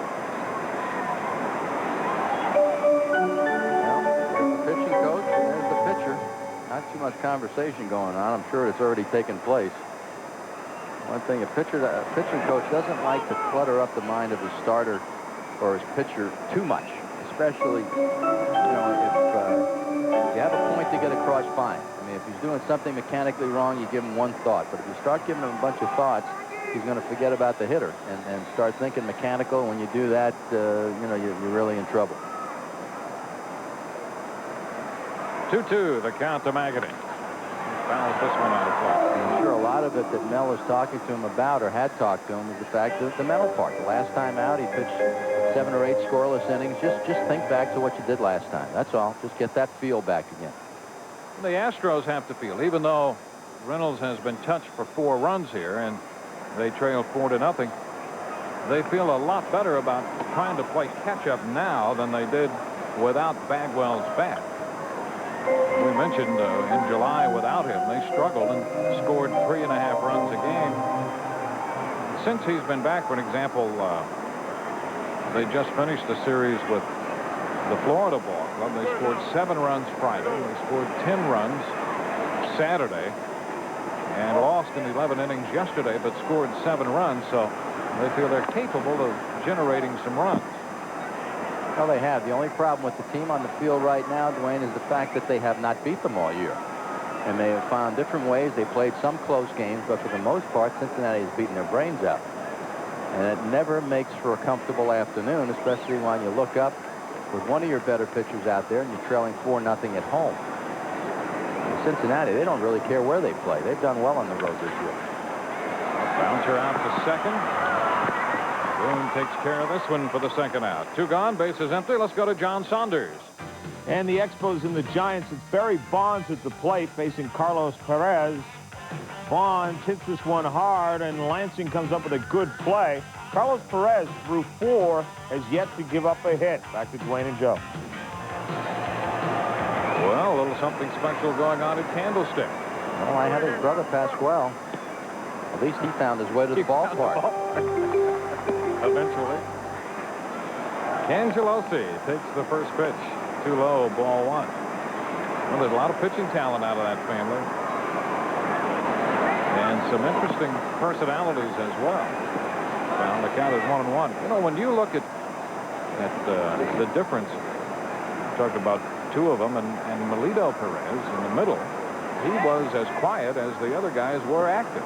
Pitching coach, there's the pitcher. Not too much conversation going on. I'm sure it's already taken place. One thing, a pitching coach doesn't like to clutter up the mind of his starter or his pitcher too much, especially, you know, if you have a point to get across, fine. I mean, if he's doing something mechanically wrong, you give him one thought. But if you start giving him a bunch of thoughts, he's going to forget about the hitter and start thinking mechanical. When you do that, you know, you're really in trouble. 2-2, the count to Maggott. Fouls this one out of play. I'm sure a lot of it that Mel was talking to him about or had talked to him was the fact that the mental part. The last time out, he pitched 7 or 8 scoreless innings. Just think back to what you did last time. That's all. Just get that feel back again. The Astros have to feel, even though Reynolds has been touched for 4 runs here and they trail 4-0, they feel a lot better about trying to play catch-up now than they did without Bagwell's bat. We mentioned in July without him, they struggled and scored 3.5 runs a game. Since he's been back, for an example, they just finished the series with the Florida ball club. They scored 7 runs Friday. They scored 10 runs Saturday and lost in 11 innings yesterday, but scored 7 runs. So they feel they're capable of generating some runs. Well, they have. The only problem with the team on the field right now, Dwayne, is the fact that they have not beat them all year. And they have found different ways. They played some close games, but for the most part, Cincinnati has beaten their brains out. And it never makes for a comfortable afternoon, especially when you look up with one of your better pitchers out there and you're trailing 4-0 at home. In Cincinnati, they don't really care where they play. They've done well on the road this year. Bouncer out to second. Boone takes care of this one for the second out. 2 gone, bases empty. Let's go to John Saunders. And the Expos and the Giants, it's Barry Bonds at the plate facing Carlos Perez. Bonds hits this one hard, and Lansing comes up with a good play. Carlos Perez, through 4, has yet to give up a hit. Back to Dwayne and Joe. Well, a little something special going on at Candlestick. Well, I had his brother Pasquale. At least he found his way to the ballpark. Eventually. Cangelosi takes the first pitch. Too low, ball 1. Well, there's a lot of pitching talent out of that family. And some interesting personalities as well. Well, the count is 1-1. You know, when you look at the difference, talked about 2 of them, and Melito Perez in the middle, he was as quiet as the other guys were active.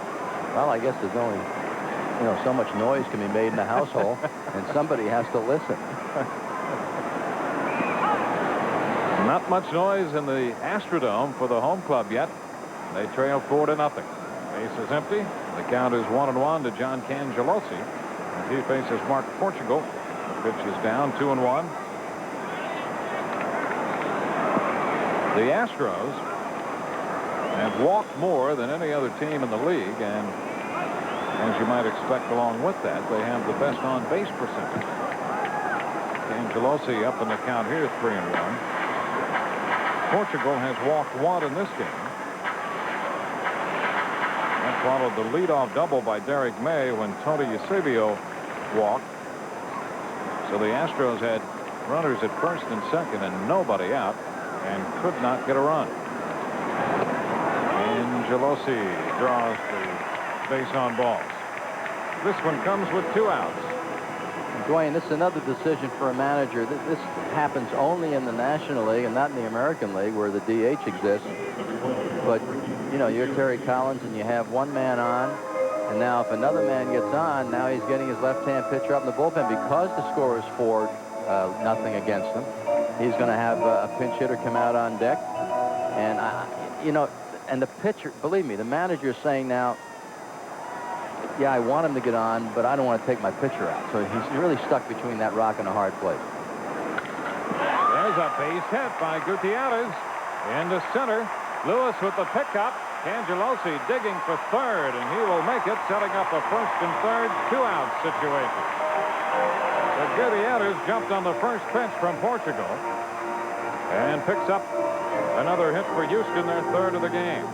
Well, I guess there's only, you know, so much noise can be made in the household, and somebody has to listen. Not much noise in the Astrodome for the home club yet. They trail 4-0. Base is empty. The count is 1-1 to John Cangelosi. As he faces Mark Portugal. The pitch is down, 2-1. The Astros have walked more than any other team in the league, and as you might expect along with that, they have the best on-base percentage. Cangelosi up in the count here, 3-1. Portugal has walked 1 in this game. That followed the leadoff double by Derek May when Tony Eusebio walked. So the Astros had runners at first and second and nobody out and could not get a run. Angelosi draws the base on balls. This one comes with 2 outs. Dwayne, this is another decision for a manager. This happens only in the National League and not in the American League where the DH exists. But, you know, you're Terry Collins and you have one man on. And now if another man gets on, now he's getting his left-hand pitcher up in the bullpen because the score is 4-0 against him. He's going to have a pinch hitter come out on deck. And, you know, and the pitcher, believe me, the manager is saying now, yeah, I want him to get on, but I don't want to take my pitcher out. So he's really stuck between that rock and a hard place. There's a base hit by Gutierrez into center. Lewis with the pickup. Angelosi digging for third, and he will make it, setting up a first and third two-out situation. So Gutierrez jumped on the first pitch from Portugal and picks up another hit for Houston, their third of the game.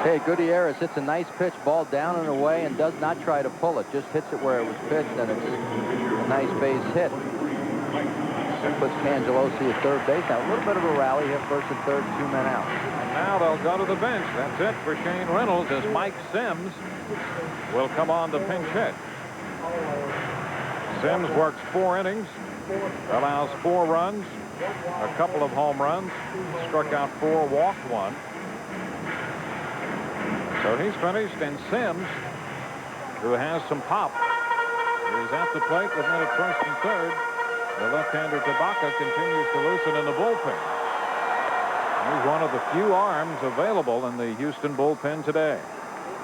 Hey, Gutierrez hits a nice pitch, ball down and away, and does not try to pull it. Just hits it where it was pitched, and it's a nice base hit. That puts Angelosi at third base. Now, a little bit of a rally here, first and third, 2 men out. And now they'll go to the bench. That's it for Shane Reynolds as Mike Sims will come on to pinch hit. Sims works 4 innings, allows 4 runs, a couple of home runs, struck out 4, walked 1. So he's finished, and Sims, who has some pop, is at the plate with men at first and third. The left-hander Tabaka continues to loosen in the bullpen. He's one of the few arms available in the Houston bullpen today.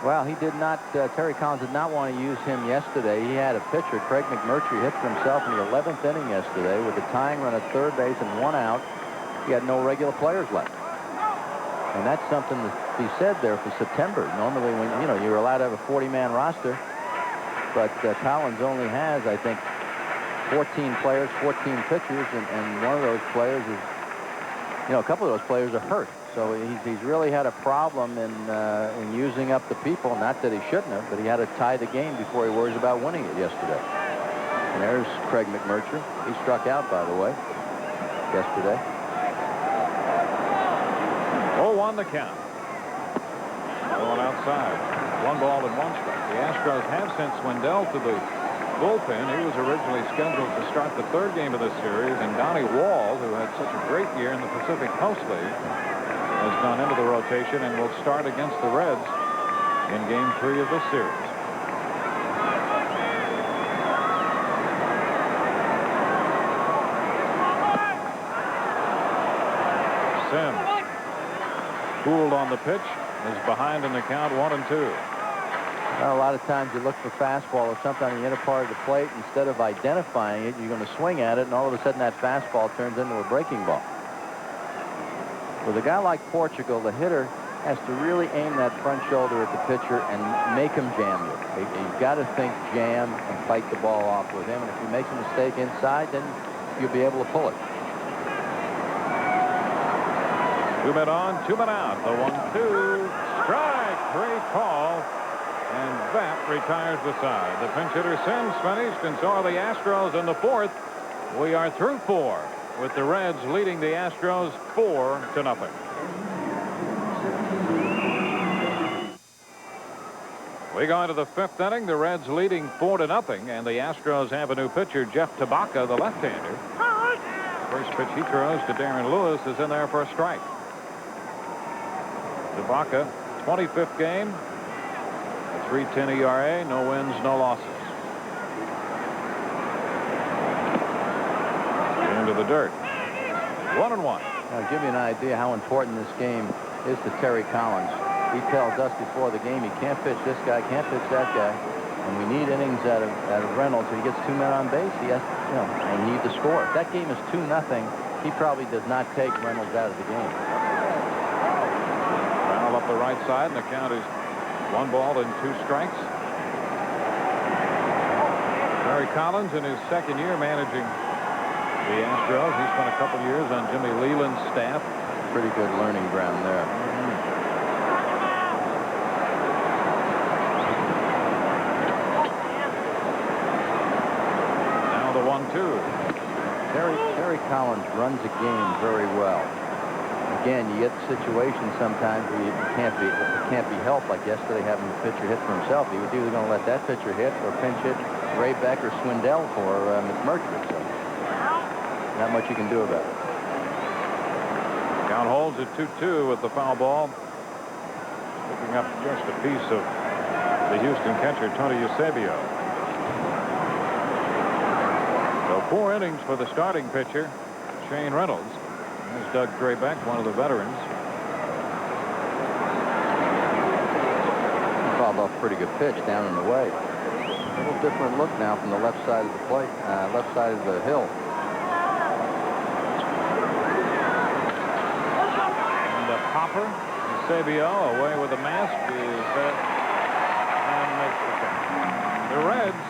Well, he did not, Terry Collins did not want to use him yesterday. He had a pitcher, Craig McMurtry, hit for himself in the 11th inning yesterday with a tying run at third base and 1 out. He had no regular players left. And that's something to be said there for September. Normally, when you know you're allowed to have a 40-man roster, but Collins only has, I think, 14 players, 14 pitchers, and one of those players is, you know, a couple of those players are hurt. So he's really had a problem in using up the people. Not that he shouldn't have, but he had to tie the game before he worries about winning it yesterday. And there's Craig McMurtry. He struck out, by the way, yesterday. 0-1 the count. Going outside. 1 ball and 1 strike. The Astros have sent Swindell to the bullpen. He was originally scheduled to start the 3rd game of this series, and Donnie Wall, who had such a great year in the Pacific Coast League, has gone into the rotation and will start against the Reds in Game 3 of this series. Sims, cooled on the pitch, is behind in the count 1-2. Well, a lot of times you look for fastball or something on the inner part of the plate. Instead of identifying it, you're going to swing at it, and all of a sudden that fastball turns into a breaking ball. With a guy like Portugal, the hitter has to really aim that front shoulder at the pitcher and make him jam you. You've got to think jam and fight the ball off with him, and if he makes a mistake inside, then you'll be able to pull it. 2 men on, 2 men out. The 1-2, strike, 3 call. And that retires the side. The pinch hitter Sims finished, and so are the Astros in the 4th. We are through 4, with the Reds leading the Astros 4-0. We go into the 5th inning. The Reds leading 4-0, and the Astros have a new pitcher, Jeff Tabaka, the left-hander. First pitch he throws to Darren Lewis is in there for a strike. Tabaka, 25th game. 3.10 ERA, no wins, no losses. Into the dirt. 1-1. I'll give you an idea how important this game is to Terry Collins. He tells us before the game he can't pitch this guy, can't pitch that guy, and we need innings out of Reynolds. So he gets 2 men on base. He has, you know, I need to score. If that game is 2-0, he probably does not take Reynolds out of the game. Foul up the right side, and the count is 1 ball and 2 strikes. Terry Collins in his 2nd year managing the Astros. He spent a couple years on Jimmy Leland's staff. Pretty good learning ground there. Now the 1-2. Terry Collins runs a game very well. again, you get the situation sometimes where it can't be helped, like yesterday having the pitcher hit for himself. He was either going to let that pitcher hit or pinch hit Ray Beck or Swindell for McMurtry. So not much you can do about it. Count holds at 2-2 with the foul ball. Picking up just a piece of the Houston catcher, Tony Eusebio. So 4 innings for the starting pitcher, Shane Reynolds. There's Doug Draybeck, one of the veterans. He fouled off a pretty good pitch down and away. A little different look now from the left side of the plate, left side of the hill. And the popper, Eusebio, away with the mask, is there and makes the catch. The Reds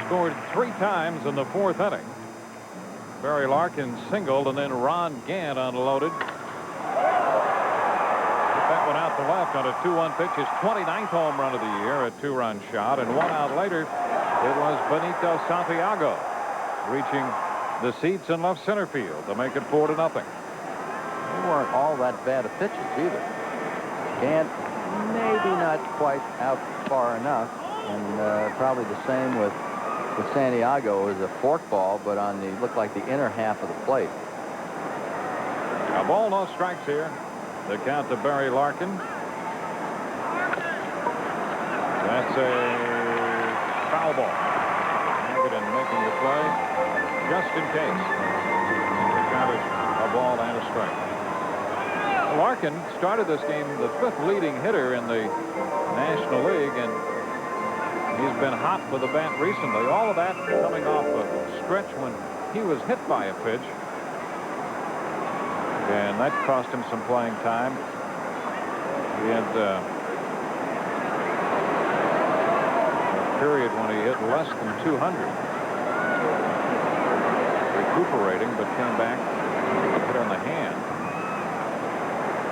scored 3 times in the 4th inning. Barry Larkin singled, and then Ron Gant unloaded. Hit that one out to left on a 2-1 pitch. His 29th home run of the year, a 2-run shot. And 1 out later, it was Benito Santiago reaching the seats in left center field to make it 4-0. They weren't all that bad of pitches either. Gant maybe not quite out far enough, and probably the same with Santiago. Is a forkball, but on the looked like the inner half of the plate. A ball, no strikes here. The count to Barry Larkin. That's a foul ball. Again making the play just in case. The count is a ball and a strike. Larkin started this game the 5th leading hitter in the National League, and he's been hot with the bat recently. All of that coming off a stretch when he was hit by a pitch. And that cost him some playing time. He had a period when he hit less than 200. Recuperating, but came back and hit on the hand.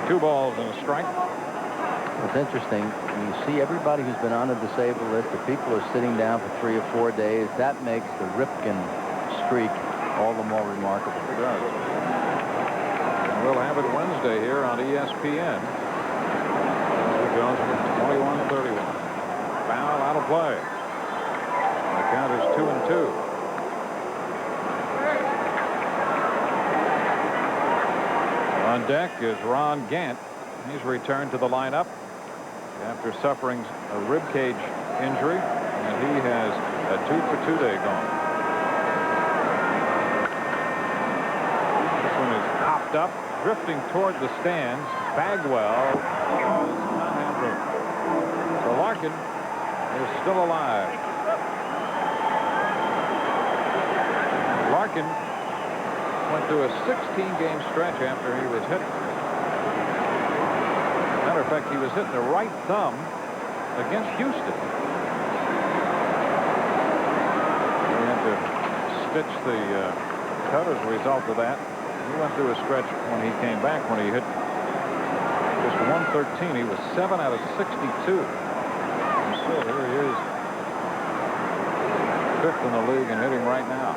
2 balls and a strike. It's interesting. You see everybody who's been on the disabled list, the people are sitting down for 3 or 4 days. That makes the Ripken streak all the more remarkable. It does. And we'll have it Wednesday here on ESPN. It goes for 21-31. Foul out of play. The count is 2-2. On deck is Ron Gant. He's returned to the lineup after suffering a rib cage injury, and he has a 2-for-2 day going. This one is popped up, drifting toward the stands. Bagwell does not have room. So Larkin is still alive. Larkin went through a 16-game stretch after he was hit. Matter of fact, he was hitting the right thumb against Houston. He had to stitch the cut as a result of that. He went through a stretch when he came back when he hit just 113. He was 7 out of 62. And so here he is, 5th in the league and hitting right now.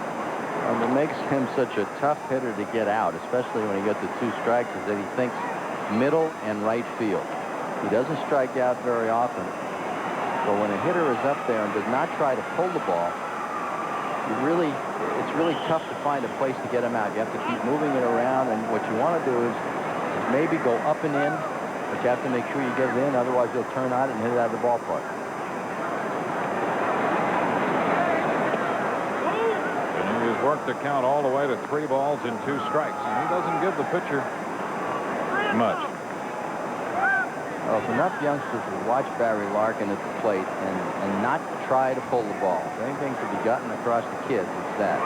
And what makes him such a tough hitter to get out, especially when he gets the 2 strikes, is that he thinks middle and right field. He doesn't strike out very often, but when a hitter is up there and does not try to pull the ball, it's really tough to find a place to get him out. You have to keep moving it around, and what you want to do is maybe go up and in, but you have to make sure you get it in, otherwise you'll turn on it and hit it out of the ballpark. And he has worked the count all the way to 3 balls and 2 strikes, and he doesn't give the pitcher much. Well, if enough youngsters would watch Barry Larkin at the plate and not try to pull the ball, if anything could be gotten across the kids, it's that.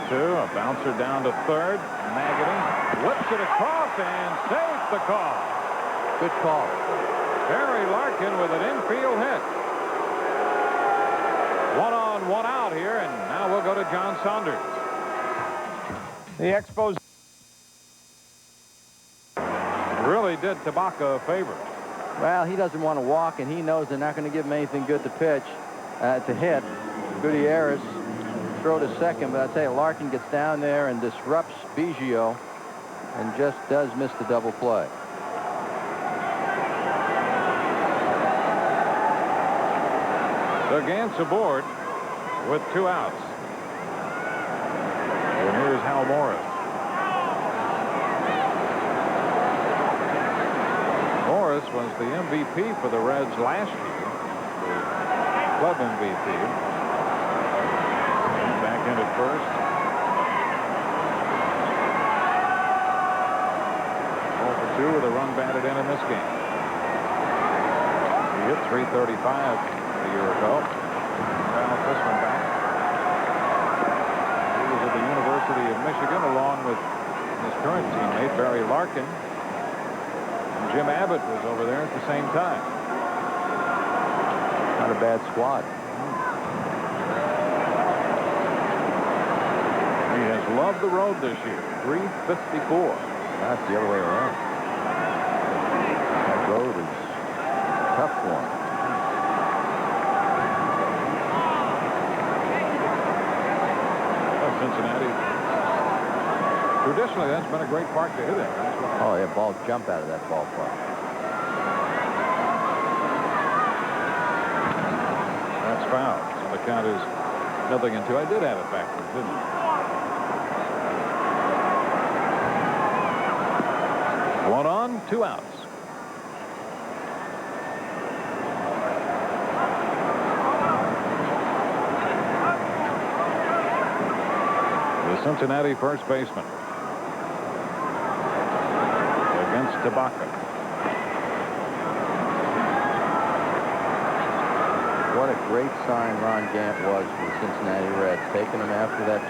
3-2, a bouncer down to third. Maggedy whips it across and saves the call. Good call. Barry Larkin with an infield hit. 1 on, 1 out here, and now we'll go to John Saunders. The Expos really did Tabaka a favor. Well, he doesn't want to walk, and he knows they're not going to give him anything good to pitch, to hit. Gutierrez throw to second, but I tell you, Larkin gets down there and disrupts Biggio and just does miss the double play. The Gants aboard with 2 outs. And here's Hal Morris. Morris was the MVP for the Reds last year, the club MVP. Back in at first. 0 for 2 with a run batted in this game. He hit .335 a year ago. Bounced this one back. He was at the University of Michigan along with his current teammate Barry Larkin. Jim Abbott was over there at the same time. Not a bad squad. He has loved the road this year. .354. That's the other way around. That road is tough for him. Well, Cincinnati. Traditionally, that's been a great park to hit in. Oh, yeah, balls jump out of that ballpark. That's foul. So the count is 0-2. I did have it backwards, didn't I? 1 on, 2 outs. The Cincinnati first baseman. Against Tabaka. What a great sign Ron Gant was for the Cincinnati Reds, taking him after that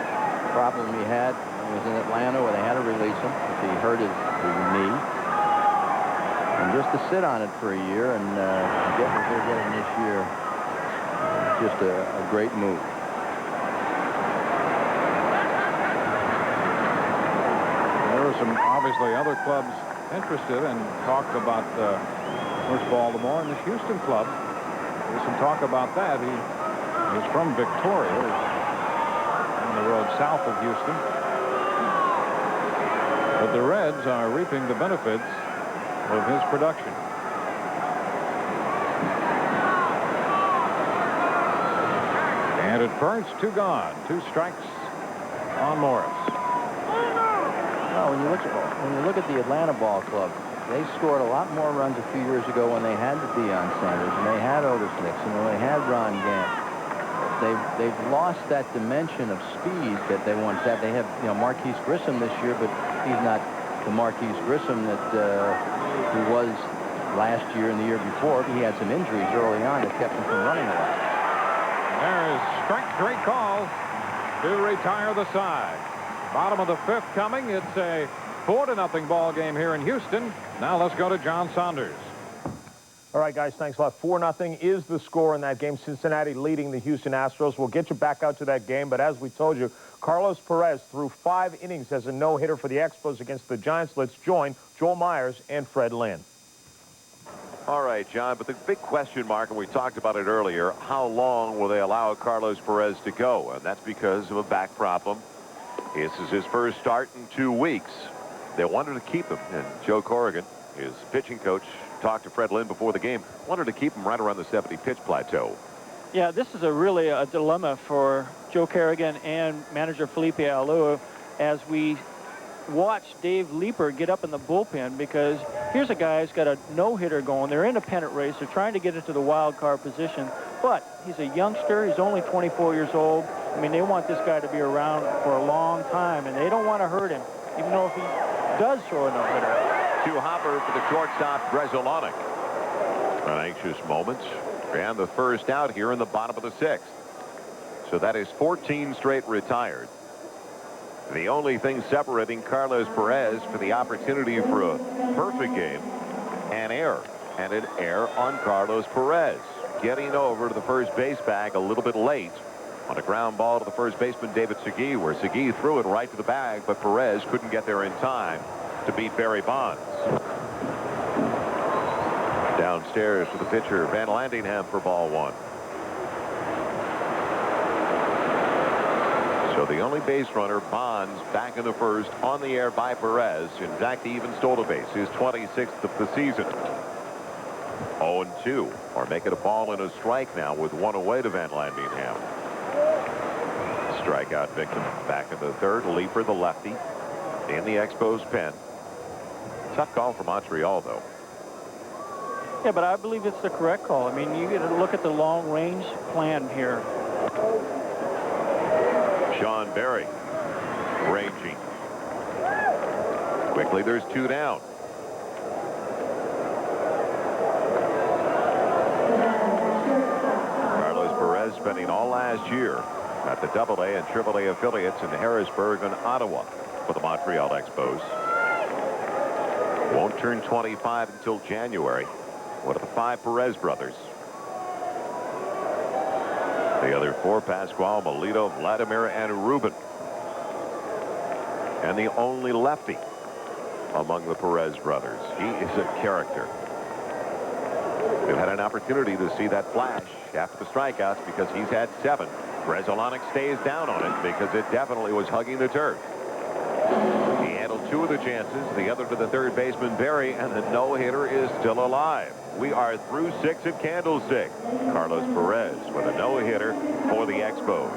problem he had when he was in Atlanta where they had to release him because he hurt his knee. And just to sit on it for a year and get what they're getting this year, just a great move. There were some obviously other clubs interested and talked about first Baltimore and the Houston club. There's some talk about that. He's from Victoria, on the road south of Houston. But the Reds are reaping the benefits of his production. And at first, 2 gone, 2 strikes on Morris. Well, when you look at the Atlanta Ball Club, they scored a lot more runs a few years ago when they had the Deion Sanders and they had Otis Nixon and they had Ron Gant. They've lost that dimension of speed that they once had. They have, Marquise Grissom this year, but he's not the Marquise Grissom that he was last year and the year before. He had some injuries early on that kept him from running a lot. There is strike 3 call to retire the side. Bottom of the 5th coming. It's a 4-0 ball game here in Houston. Now let's go to John Saunders. All right, guys, thanks a lot. 4-0 is the score in that game. Cincinnati leading the Houston Astros. We'll get you back out to that game, but as we told you, Carlos Perez threw 5 innings as a no-hitter for the Expos against the Giants. Let's join Joel Myers and Fred Lynn. All right, John, but the big question mark, and we talked about it earlier, how long will they allow Carlos Perez to go? And that's because of a back problem. This is his first start in 2 weeks. They wanted to keep him, and Joe Corrigan, his pitching coach, talked to Fred Lynn before the game, wanted to keep him right around the 70-pitch plateau. Yeah, this is really a dilemma for Joe Kerrigan and manager Felipe Alou as we watch Dave Leeper get up in the bullpen, because here's a guy who's got a no-hitter going. They're in a pennant race. They're trying to get into the wild card position, but he's a youngster. He's only 24 years old. I mean, they want this guy to be around for a long time, and they don't want to hurt him, even though if he does throw a no-hitter. To Hopper for the shortstop, Bresolonic. An anxious moment, and the first out here in the bottom of the 6th. So that is 14 straight retired. The only thing separating Carlos Perez for the opportunity for a perfect game, an error, and an error on Carlos Perez, getting over to the first base bag a little bit late on a ground ball to the first baseman David Segui, where Segui threw it right to the bag, but Perez couldn't get there in time to beat Barry Bonds. Downstairs to the pitcher, Van Landingham, for ball 1. So the only base runner, Bonds, back in the first, on the air by Perez. In fact, he even stole a base, his 26th of the season. 0-2, or make it a ball and a strike now with one away to Van Landingham. Strikeout victim back in the third. Leeper, the lefty, in the Expos pen. Tough call for Montreal, though. Yeah, but I believe it's the correct call. I mean, you got to look at the long-range plan here. Sean Berry ranging. Quickly, there's 2 down. Carlos Perez spending all last year at the AA and AAA affiliates in Harrisburg and Ottawa for the Montreal Expos. Won't turn 25 until January. One of the 5 Perez brothers. The other 4, Pascual, Melito, Vladimir, and Ruben. And the only lefty among the Perez brothers. He is a character. We've had an opportunity to see that flash after the strikeouts because he's had 7. Bresolonic stays down on it because it definitely was hugging the turf. He handled 2 of the chances, the other to the third baseman, Berry, and the no-hitter is still alive. We are through 6 at Candlestick. Carlos Perez with a no-hitter for the Expos.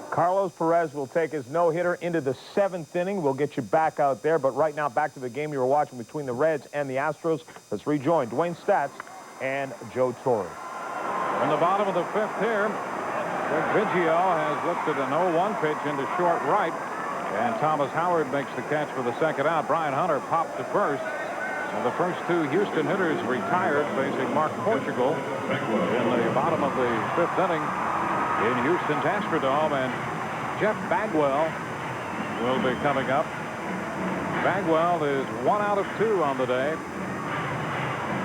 Carlos Perez will take his no-hitter into the 7th inning. We'll get you back out there, but right now back to the game you were watching between the Reds and the Astros. Let's rejoin Dwayne Statz and Joe Torre. In the bottom of the 5th here, Biggio has lifted an 0-1 pitch into short right, and Thomas Howard makes the catch for the second out. Brian Hunter popped to first. And the first 2 Houston hitters retired, facing Mark Portugal in the bottom of the 5th inning in Houston's Astrodome. And Jeff Bagwell will be coming up. Bagwell is 1 out of 2 on the day.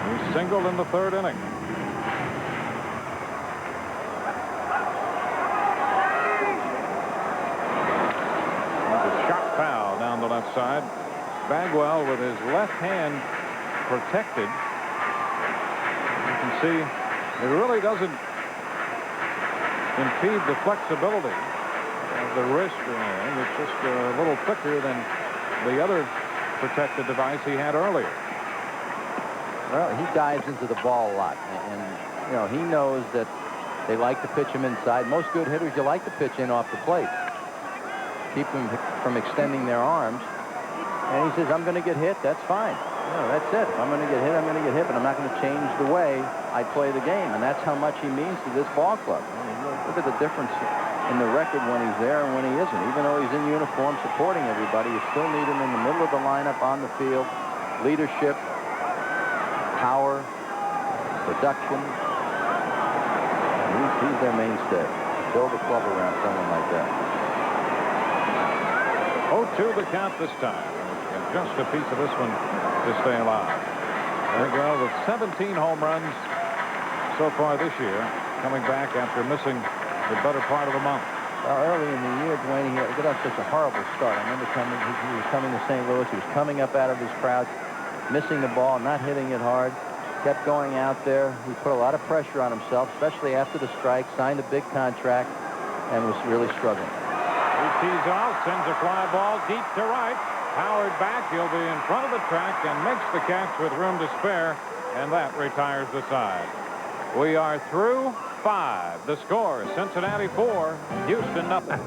He singled in the 3rd inning. Foul down the left side. Bagwell with his left hand protected. You can see it really doesn't impede the flexibility of the wrist or anything. It's just a little thicker than the other protected device he had earlier. Well, he dives into the ball a lot, and you know, he knows that they like to pitch him inside. Most good hitters, you like to pitch in off the plate. Keep them from extending their arms. And he says, I'm going to get hit. That's fine. You know, that's it. If I'm going to get hit, I'm going to get hit, but I'm not going to change the way I play the game. And that's how much he means to this ball club. I mean, look at the difference in the record when he's there and when he isn't. Even though he's in uniform supporting everybody, you still need him in the middle of the lineup on the field. Leadership, power, production. He's their mainstay. Build a club around someone like that. 0-2 the count this time. And just a piece of this one to stay alive. There we go with 17 home runs so far this year, coming back after missing the better part of a month. Well, early in the year, Dwayne, he got off such a horrible start. I remember he was coming to St. Louis. He was coming up out of his crowd, missing the ball, not hitting it hard. Kept going out there. He put a lot of pressure on himself, especially after the strike, signed a big contract, and was really struggling. He tees off, sends a fly ball deep to right. Howard back. He'll be in front of the track and makes the catch with room to spare, and that retires the side. We are through 5. The score, Cincinnati 4, Houston nothing.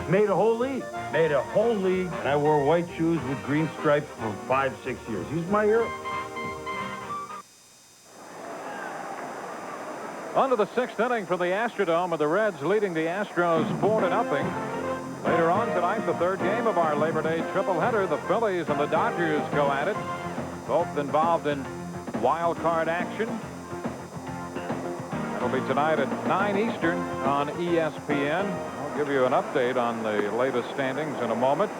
Made a whole league. Made a whole league. And I wore white shoes with green stripes for 5-6 years. He's my hero. On to the 6th inning from the Astrodome, with the Reds leading the Astros 4-0. Later on tonight, the 3rd game of our Labor Day triple-header. The Phillies and the Dodgers go at it, both involved in wild card action. That'll be tonight at 9 Eastern on ESPN. I'll give you an update on the latest standings in a moment.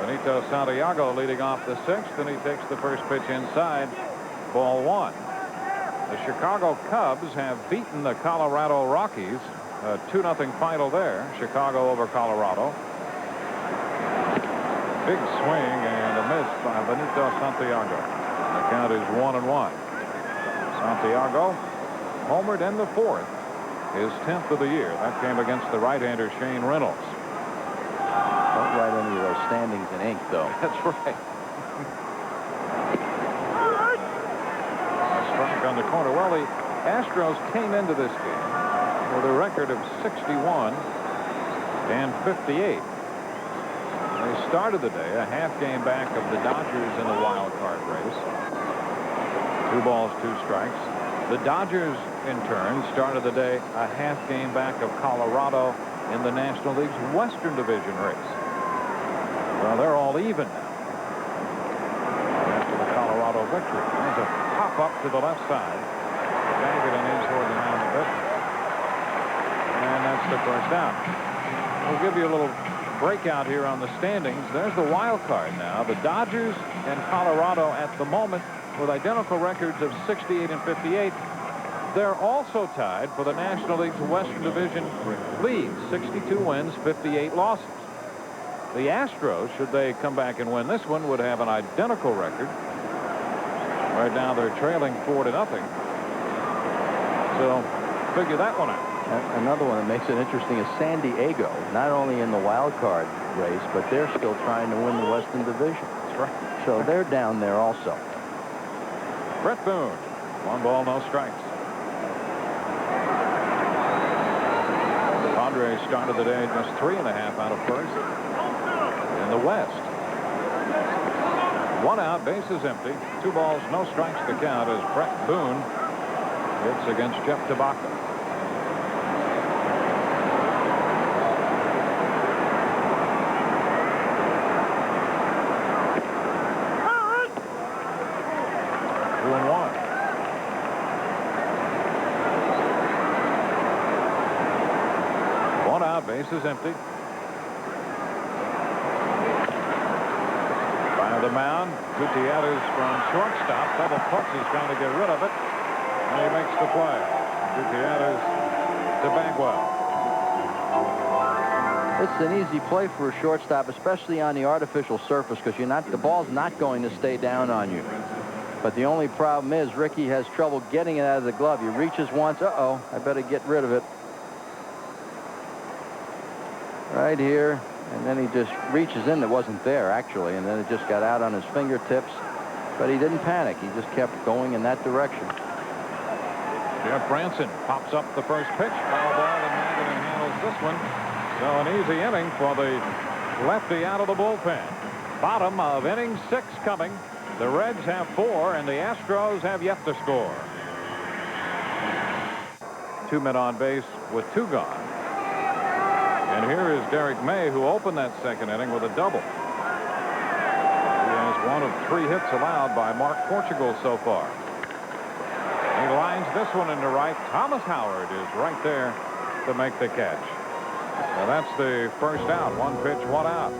Benito Santiago leading off the 6th, and he takes the first pitch inside, ball 1. The Chicago Cubs have beaten the Colorado Rockies. A 2-0 final there. Chicago over Colorado. Big swing and a miss by Benito Santiago. The count is 1-1. Santiago homered in the 4th. his 10th of the year. That came against the right-hander Shane Reynolds. Don't write any of those standings in ink, though. That's right. A strike on the corner. Well, the Astros came into this game with a record of 61 and 58. They started the day a half game back of the Dodgers in the wild card race. 2 balls, 2 strikes. The Dodgers, in turn, started the day a half game back of Colorado in the National League's Western Division race. Well, they're all even now after the Colorado victory. There's a pop up to the left side. Jagged and in toward the mound a bit. And that's the first out. We'll give you a little breakout here on the standings. There's the wild card now. The Dodgers and Colorado at the moment with identical records of 68 and 58. They're also tied for the National League's Western Division lead. 62 wins, 58 losses. The Astros, should they come back and win this one, would have an identical record. Right now they're trailing 4-0. So figure that one out. Another one that makes it interesting is San Diego, not only in the wild card race, but they're still trying to win the Western Division. That's right. So they're down there also. Brett Boone, 1 ball, no strikes. Padres started the day just 3.5 out of first in the West. 1 out, bases empty. 2 balls, no strikes to count as Brett Boone hits against Jeff Tabaka. Bases empty. By the mound, Gutierrez from shortstop. Double clutch. He's trying to get rid of it. And he makes the play. Gutierrez to Bagwell. It's an easy play for a shortstop, especially on the artificial surface, because the ball's not going to stay down on you. But the only problem is Ricky has trouble getting it out of the glove. He reaches once. Uh-oh, I better get rid of it. Right here, and then he just reaches in. That wasn't there actually, and then it just got out on his fingertips, but he didn't panic. He just kept going in that direction. Jeff Branson pops up the first pitch, foul ball, and Magadan handles this one. So an easy inning for the lefty out of the bullpen. Bottom of inning 6 coming. The Reds have 4 and the Astros have yet to score. 2 men on base with 2 gone. And here is Derek May, who opened that second inning with a double. He has 1 of 3 hits allowed by Mark Portugal so far. He lines this one into right. Thomas Howard is right there to make the catch. Well, that's the first out. 1 pitch, 1 out.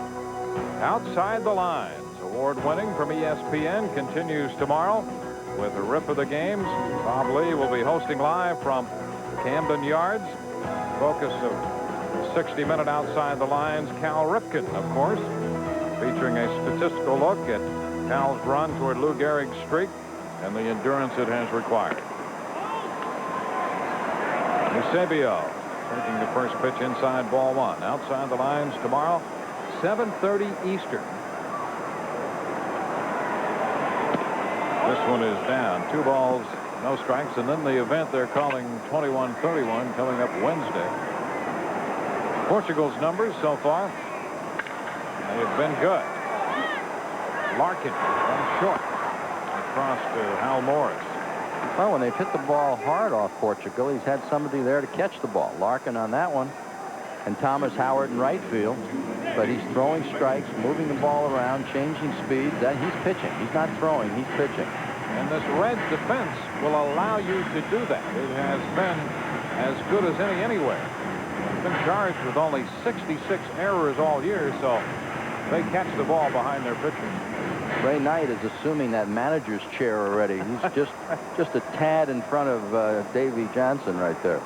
Outside the Lines, award-winning from ESPN, continues tomorrow with a rip of the games. Bob Lee will be hosting live from Camden Yards. Focus of 60-minute Outside the Lines, Cal Ripken, of course, featuring a statistical look at Cal's run toward Lou Gehrig's streak and the endurance it has required. Eusebio taking the first pitch inside ball 1. Outside the Lines tomorrow, 7:30 Eastern. This one is down. 2 balls, no strikes, and then the event they're calling 21-31 coming up Wednesday. Portugal's numbers so far, they have been good. Larkin from short across to Hal Morris. Well, when they've hit the ball hard off Portugal, he's had somebody there to catch the ball. Larkin on that one, and Thomas Howard in right field. But he's throwing strikes, moving the ball around, changing speeds. He's pitching. He's not throwing. He's pitching. And this Reds defense will allow you to do that. It has been as good as any anywhere. Been charged with only 66 errors all year, so they catch the ball behind their pitchers. Ray Knight is assuming that manager's chair already. He's just a tad in front of Davey Johnson right there.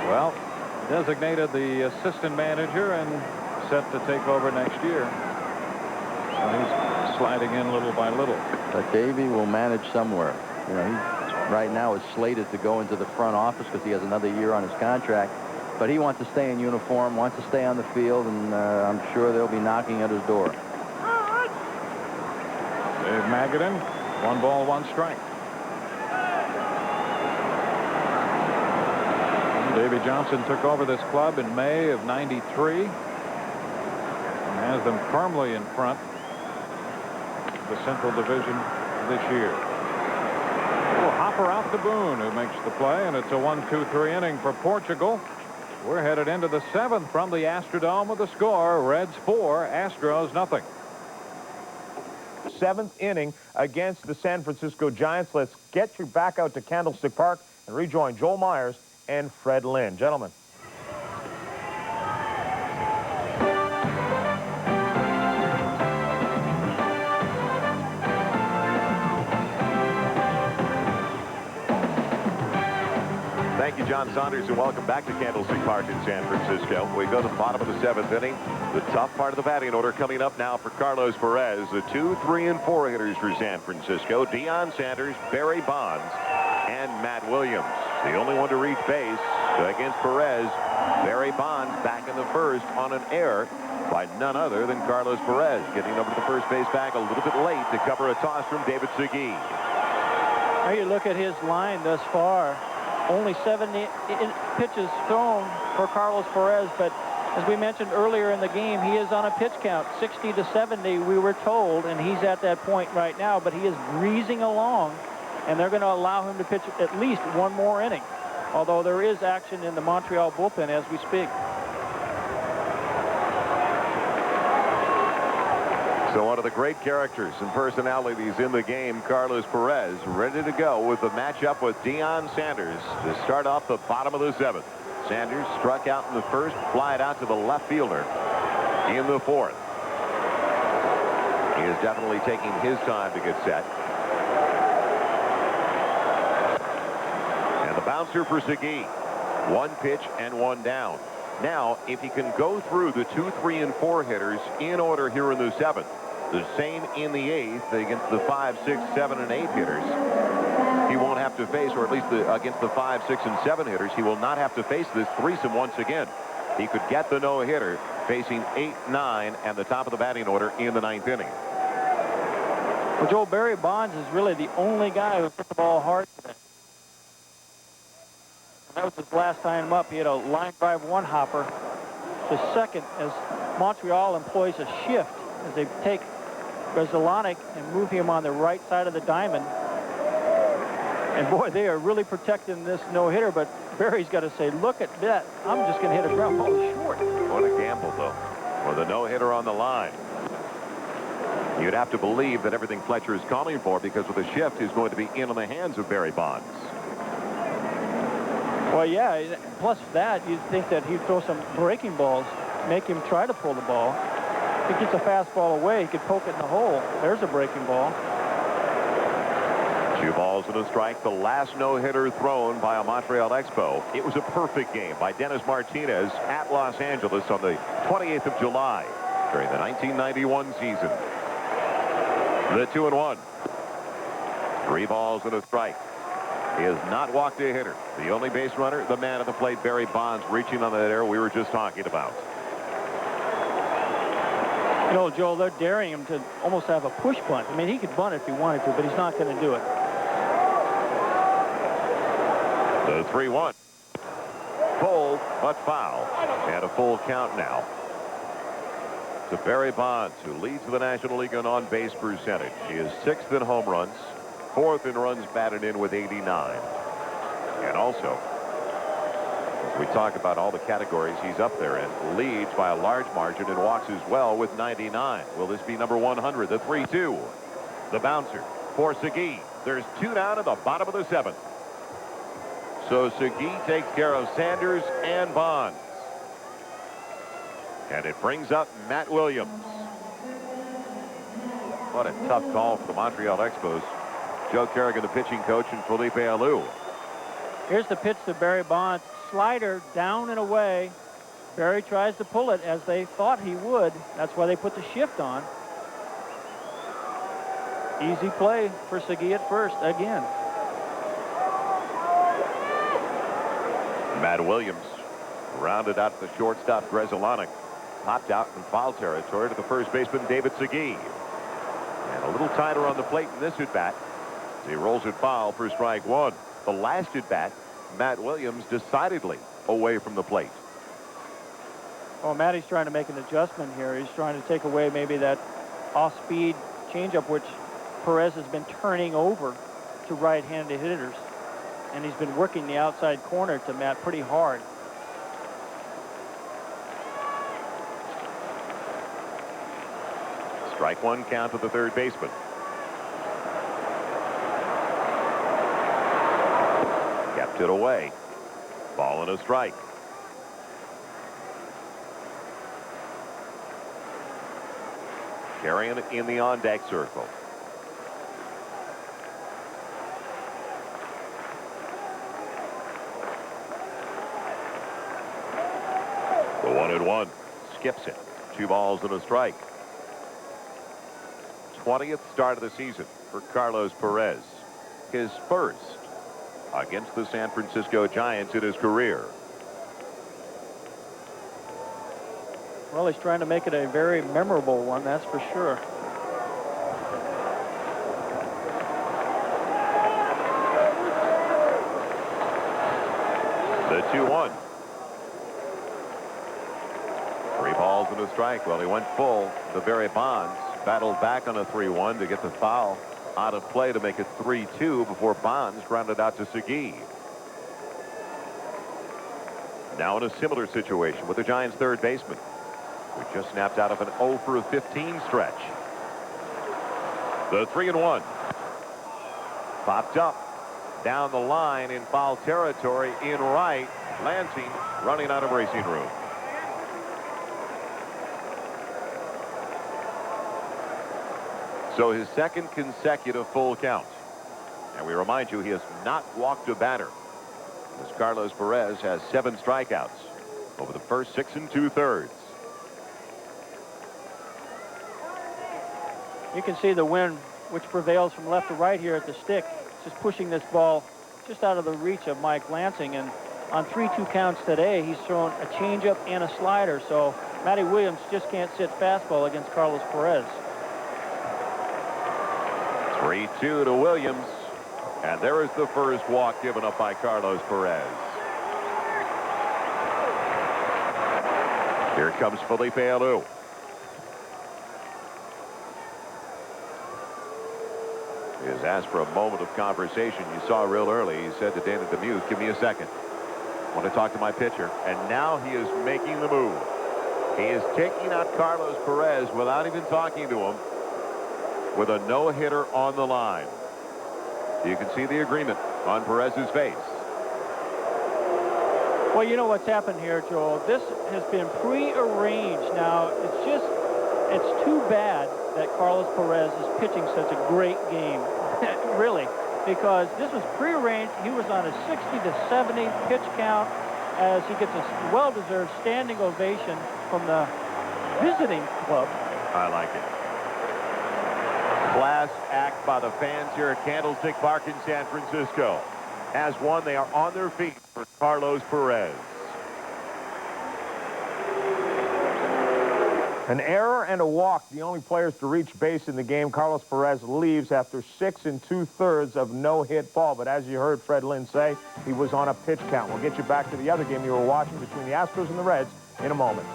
Well, designated the assistant manager and set to take over next year. So he's sliding in little by little. But Davey will manage somewhere. You know, right now is slated to go into the front office because he has another year on his contract. But he wants to stay in uniform, wants to stay on the field, and I'm sure they'll be knocking at his door. Dave Magadan, 1 ball, 1 strike. Davy Johnson took over this club in May of '93 and has them firmly in front of the Central Division this year. Oh, hopper out to Boone, who makes the play, and it's a 1-2-3 inning for Portugal. We're headed into the 7th from the Astrodome with the score: Reds 4, Astros nothing. 7th inning against the San Francisco Giants. Let's get you back out to Candlestick Park and rejoin Joel Myers and Fred Lynn. Gentlemen. Thank you, John Saunders, and welcome back to Candlestick Park in San Francisco. We go to the bottom of the 7th inning. The tough part of the batting order coming up now for Carlos Perez. The 2, 3, and 4 hitters for San Francisco: Deion Sanders, Barry Bonds, and Matt Williams. The only one to reach base against Perez, Barry Bonds, back in the 1st on an error by none other than Carlos Perez, getting over to the first base bag a little bit late to cover a toss from David Segui. Now you look at his line thus far. Only 70 pitches thrown for Carlos Perez, but as we mentioned earlier in the game, he is on a pitch count, 60 to 70, we were told, and he's at that point right now, but he is breezing along, and they're going to allow him to pitch at least 1 more inning, although there is action in the Montreal bullpen as we speak. So one of the great characters and personalities in the game, Carlos Perez, ready to go with the matchup with Deion Sanders to start off the bottom of the 7th. Sanders struck out in the 1st, flied out to the left fielder in the 4th. He is definitely taking his time to get set. And the bouncer for Segui. 1 pitch and 1 down. Now, if he can go through the 2, 3, and 4 hitters in order here in the 7th, the same in the 8th against the 5, 6, 7, and 8 hitters, he won't have to face, or at least against the 5, 6, and 7 hitters, he will not have to face this threesome once again. He could get the no-hitter facing 8, 9, and the top of the batting order in the 9th inning. Well, Joel, Barry Bonds is really the only guy who hit the ball hard today. That was his last time up. He had a line drive 1 hopper to second as Montreal employs a shift as they take Reselanik and move him on the right side of the diamond. And boy, they are really protecting this no-hitter, but Barry's got to say, look at that. I'm just going to hit a ground ball short. What a gamble, though, with a no-hitter on the line. You'd have to believe that everything Fletcher is calling for, because with a shift, he's going to be in on the hands of Barry Bonds. Well, yeah, plus that, you'd think that he'd throw some breaking balls, make him try to pull the ball. If he gets a fastball away, he could poke it in the hole. There's a breaking ball. 2 balls and a strike. The last no-hitter thrown by a Montreal Expo. It was a perfect game by Dennis Martinez at Los Angeles on the 28th of July during the 1991 season. The 2-1. 3 balls and a strike. He has not walked a hitter. The only base runner, the man at the plate, Barry Bonds, reaching on that error we were just talking about. You know, Joel, they're daring him to almost have a push bunt. I mean, he could bunt if he wanted to, but he's not going to do it. The 3-1. Full, but foul. And a full count now to Barry Bonds, who leads the National League in on-base percentage. He is 6th in home runs, 4th in runs batted in with 89. And also, as we talk about all the categories he's up there in, leads by a large margin and walks as well with 99. Will this be number 100? The 3-2. The bouncer for Segui. There's 2 down at the bottom of the 7th. So Segui takes care of Sanders and Bonds. And it brings up Matt Williams. What a tough call for the Montreal Expos. Joe Kerrigan, the pitching coach, and Felipe Alou. Here's the pitch to Barry Bonds. Slider down and away. Barry tries to pull it as they thought he would. That's why they put the shift on. Easy play for Segui at first again. Matt Williams rounded out the shortstop Grzelcyk. Popped out in foul territory to the first baseman David Segui. And a little tighter on the plate in this at-bat. He rolls it foul for strike one. The last at-bat, Matt Williams decidedly away from the plate. Well, Matty's trying to make an adjustment here. He's trying to take away maybe that off-speed changeup, which Perez has been turning over to right-handed hitters. And he's been working the outside corner to Matt pretty hard. Strike one count to the third baseman. Kept it away. Ball and a strike. Carrying it in the on-deck circle. The 1-1. Skips it. 2 balls and a strike. 20th start of the season for Carlos Perez. His first against the San Francisco Giants in his career. Well, he's trying to make it a very memorable one, that's for sure. The 2-1. 3 balls and a strike. Well, he went full. The Barry Bonds battled back on a 3-1 to get the foul out of play to make it 3-2 before Bonds grounded out to Segui. Now in a similar situation with the Giants' third baseman, who just snapped out of an 0 for 15 stretch. The 3-1. Popped up down the line in foul territory in right. Lansing running out of racing room. So his second consecutive full count. And we remind you, he has not walked a batter, as Carlos Perez has 7 strikeouts over the first 6 2/3. You can see the wind which prevails from left to right here at the stick. Just pushing this ball just out of the reach of Mike Lansing. And on 3-2 counts today, he's thrown a changeup and a slider. So Matty Williams just can't sit fastball against Carlos Perez. 3-2 to Williams. And there is the first walk given up by Carlos Perez. Here comes Felipe Alou. He has asked for a moment of conversation. You saw real early. He said to Dana DeMuth, give me a second. I want to talk to my pitcher. And now he is making the move. He is taking out Carlos Perez without even talking to him, with a no-hitter on the line. You can see the agreement on Perez's face. Well, you know what's happened here, Joel. This has been pre-arranged. Now, it's too bad that Carlos Perez is pitching such a great game. Really, because this was pre-arranged. He was on a 60-70 pitch count as he gets a well-deserved standing ovation from the visiting club. I like it. Class act by the fans here at Candlestick Park in San Francisco. As one, they are on their feet for Carlos Perez. An error and a walk, the only players to reach base in the game. Carlos Perez leaves after 6 2/3 of no-hit ball. But as you heard Fred Lynn say, he was on a pitch count. We'll get you back to the other game you were watching between the Astros and the Reds in a moment.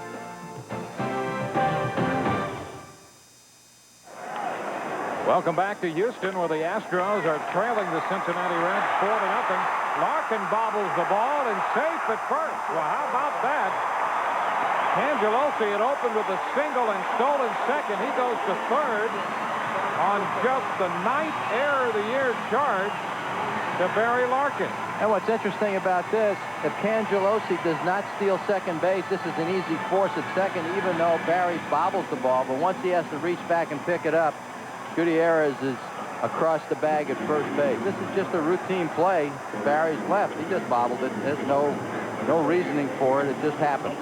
Welcome back to Houston, where the Astros are trailing the Cincinnati Reds 4-0. Larkin bobbles the ball and safe at first. Well, how about that? Angelosi had opened with a single and stolen second. He goes to third on just the 9th error of the year charge to Barry Larkin. And what's interesting about this, if Cangelosi does not steal second base, this is an easy force at second, even though Barry bobbles the ball. But once he has to reach back and pick it up, Gutierrez is across the bag at first base. This is just a routine play to Barry's left. He just bobbled it. There's no reasoning for it. It just happens.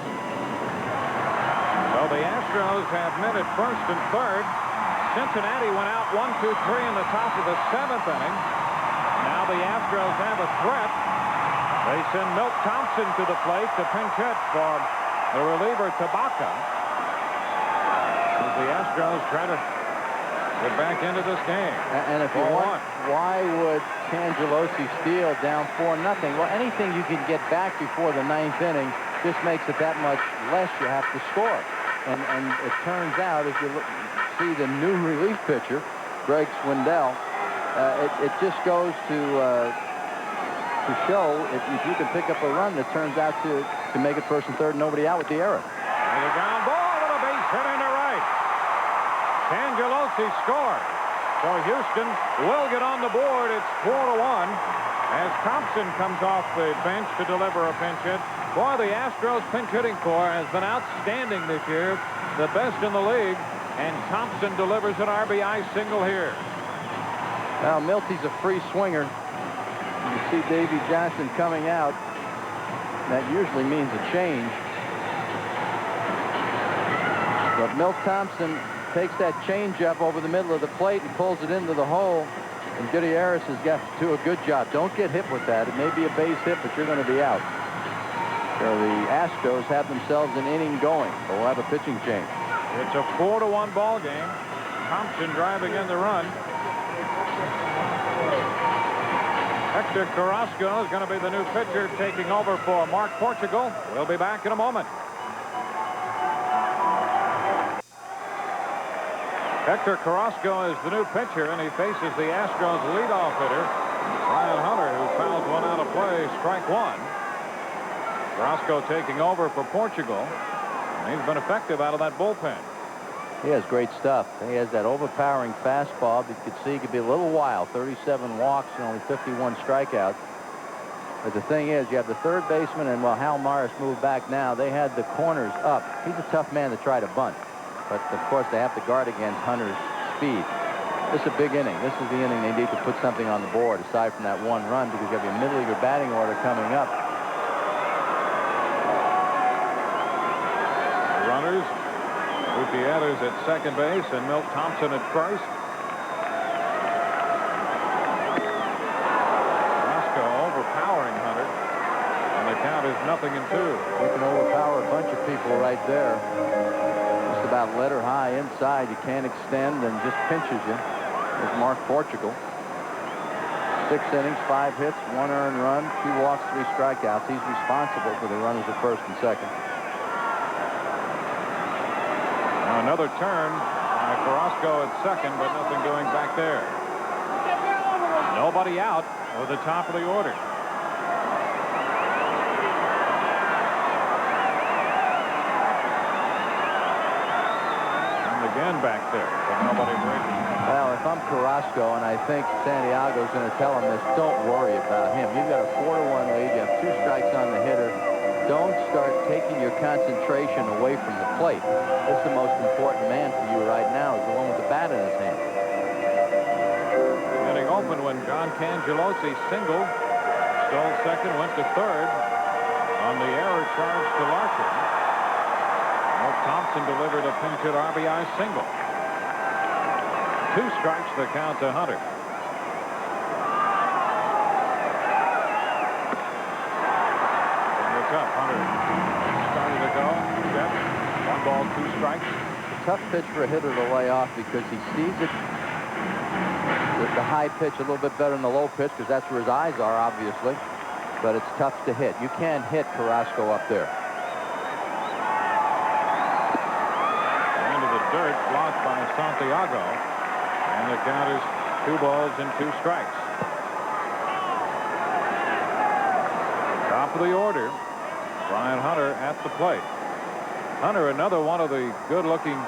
Well, the Astros have men at first and third. Cincinnati went out 1-2-3 in the top of the 7th inning. Now the Astros have a threat They send Milt Thompson to the plate to pinch hit for the reliever Tabaka. As the Astros try to get back into this game. And if you want, why would Cangelosi steal down 4-0? Well, anything you can get back before the 9th inning just makes it that much less you have to score. And it turns out, if you see the new relief pitcher, Greg Swindell, it just goes to show if you can pick up a run that turns out to make it first and third, nobody out with the error. And the ground ball with a base hit into right. Cangelosi scores. So Houston will get on the board. It's 4-1 as Thompson comes off the bench to deliver a pinch hit. Boy, the Astros pinch hitting corps has been outstanding this year, the best in the league, and Thompson delivers an RBI single here. Well, Milty's a free swinger. You see Davey Johnson coming out. That usually means a change. But Milt Thompson takes that changeup over the middle of the plate and pulls it into the hole. And Gutierrez has got to do a good job. Don't get hit with that. It may be a base hit, but you're going to be out. So the Astros have themselves an inning going. They'll have a pitching change. It's a 4-1 ball game. Thompson driving in the run. Hector Carrasco is going to be the new pitcher, taking over for Mark Portugal. We'll be back in a moment. Hector Carrasco is the new pitcher, and he faces the Astros leadoff hitter, Ryan Hunter, who fouls one out of play, strike one. Carrasco taking over for Portugal, and he's been effective out of that bullpen. He has great stuff. He has that overpowering fastball. You could see he could be a little wild. 37 walks and only 51 strikeouts. But the thing is, you have the third baseman, and while Hal Morris moved back now, they had the corners up. He's a tough man to try to bunt. But, of course, they have to guard against Hunter's speed. This is a big inning. This is the inning they need to put something on the board, aside from that one run, because you have your middle of your batting order coming up. The runners, Gutierrez at second base and Milt Thompson at first. Carrasco overpowering Hunter, and the count is 0-2. You can overpower a bunch of people right there. Just about let her high inside. You can't extend and just pinches you. There's Mark Portugal. 6 innings, 5 hits, 1 earned run, 2 walks, 3 strikeouts. He's responsible for the runners at first and second. Now another turn by Carrasco at second, but nothing doing back there. Nobody out with the top of the order. And again back there, but nobody breaking. Well, if I'm Carrasco, and I think Santiago's going to tell him this, don't worry about him. You've got a 4-1 lead. You have 2 strikes on the hitter. Don't start taking your concentration away from the plate. This is the most important man for you right now, is the one with the bat in his hand. Getting open when John Cangelosi singled. Stole second, went to third on the error charge to Larkin. Milt Thompson delivered a pinch hit RBI single. 2 strikes the count to Hunter. Up. Hunter started to go. Yep. 1 ball, 2 strikes. It's a tough pitch for a hitter to lay off because he sees it, the high pitch, a little bit better than the low pitch, because that's where his eyes are, obviously. But it's tough to hit. You can't hit Carrasco up there. Into the dirt, blocked by Santiago. And the count is 2 balls and 2 strikes. Top of the order. Brian Hunter at the plate. Hunter, another one of the good-looking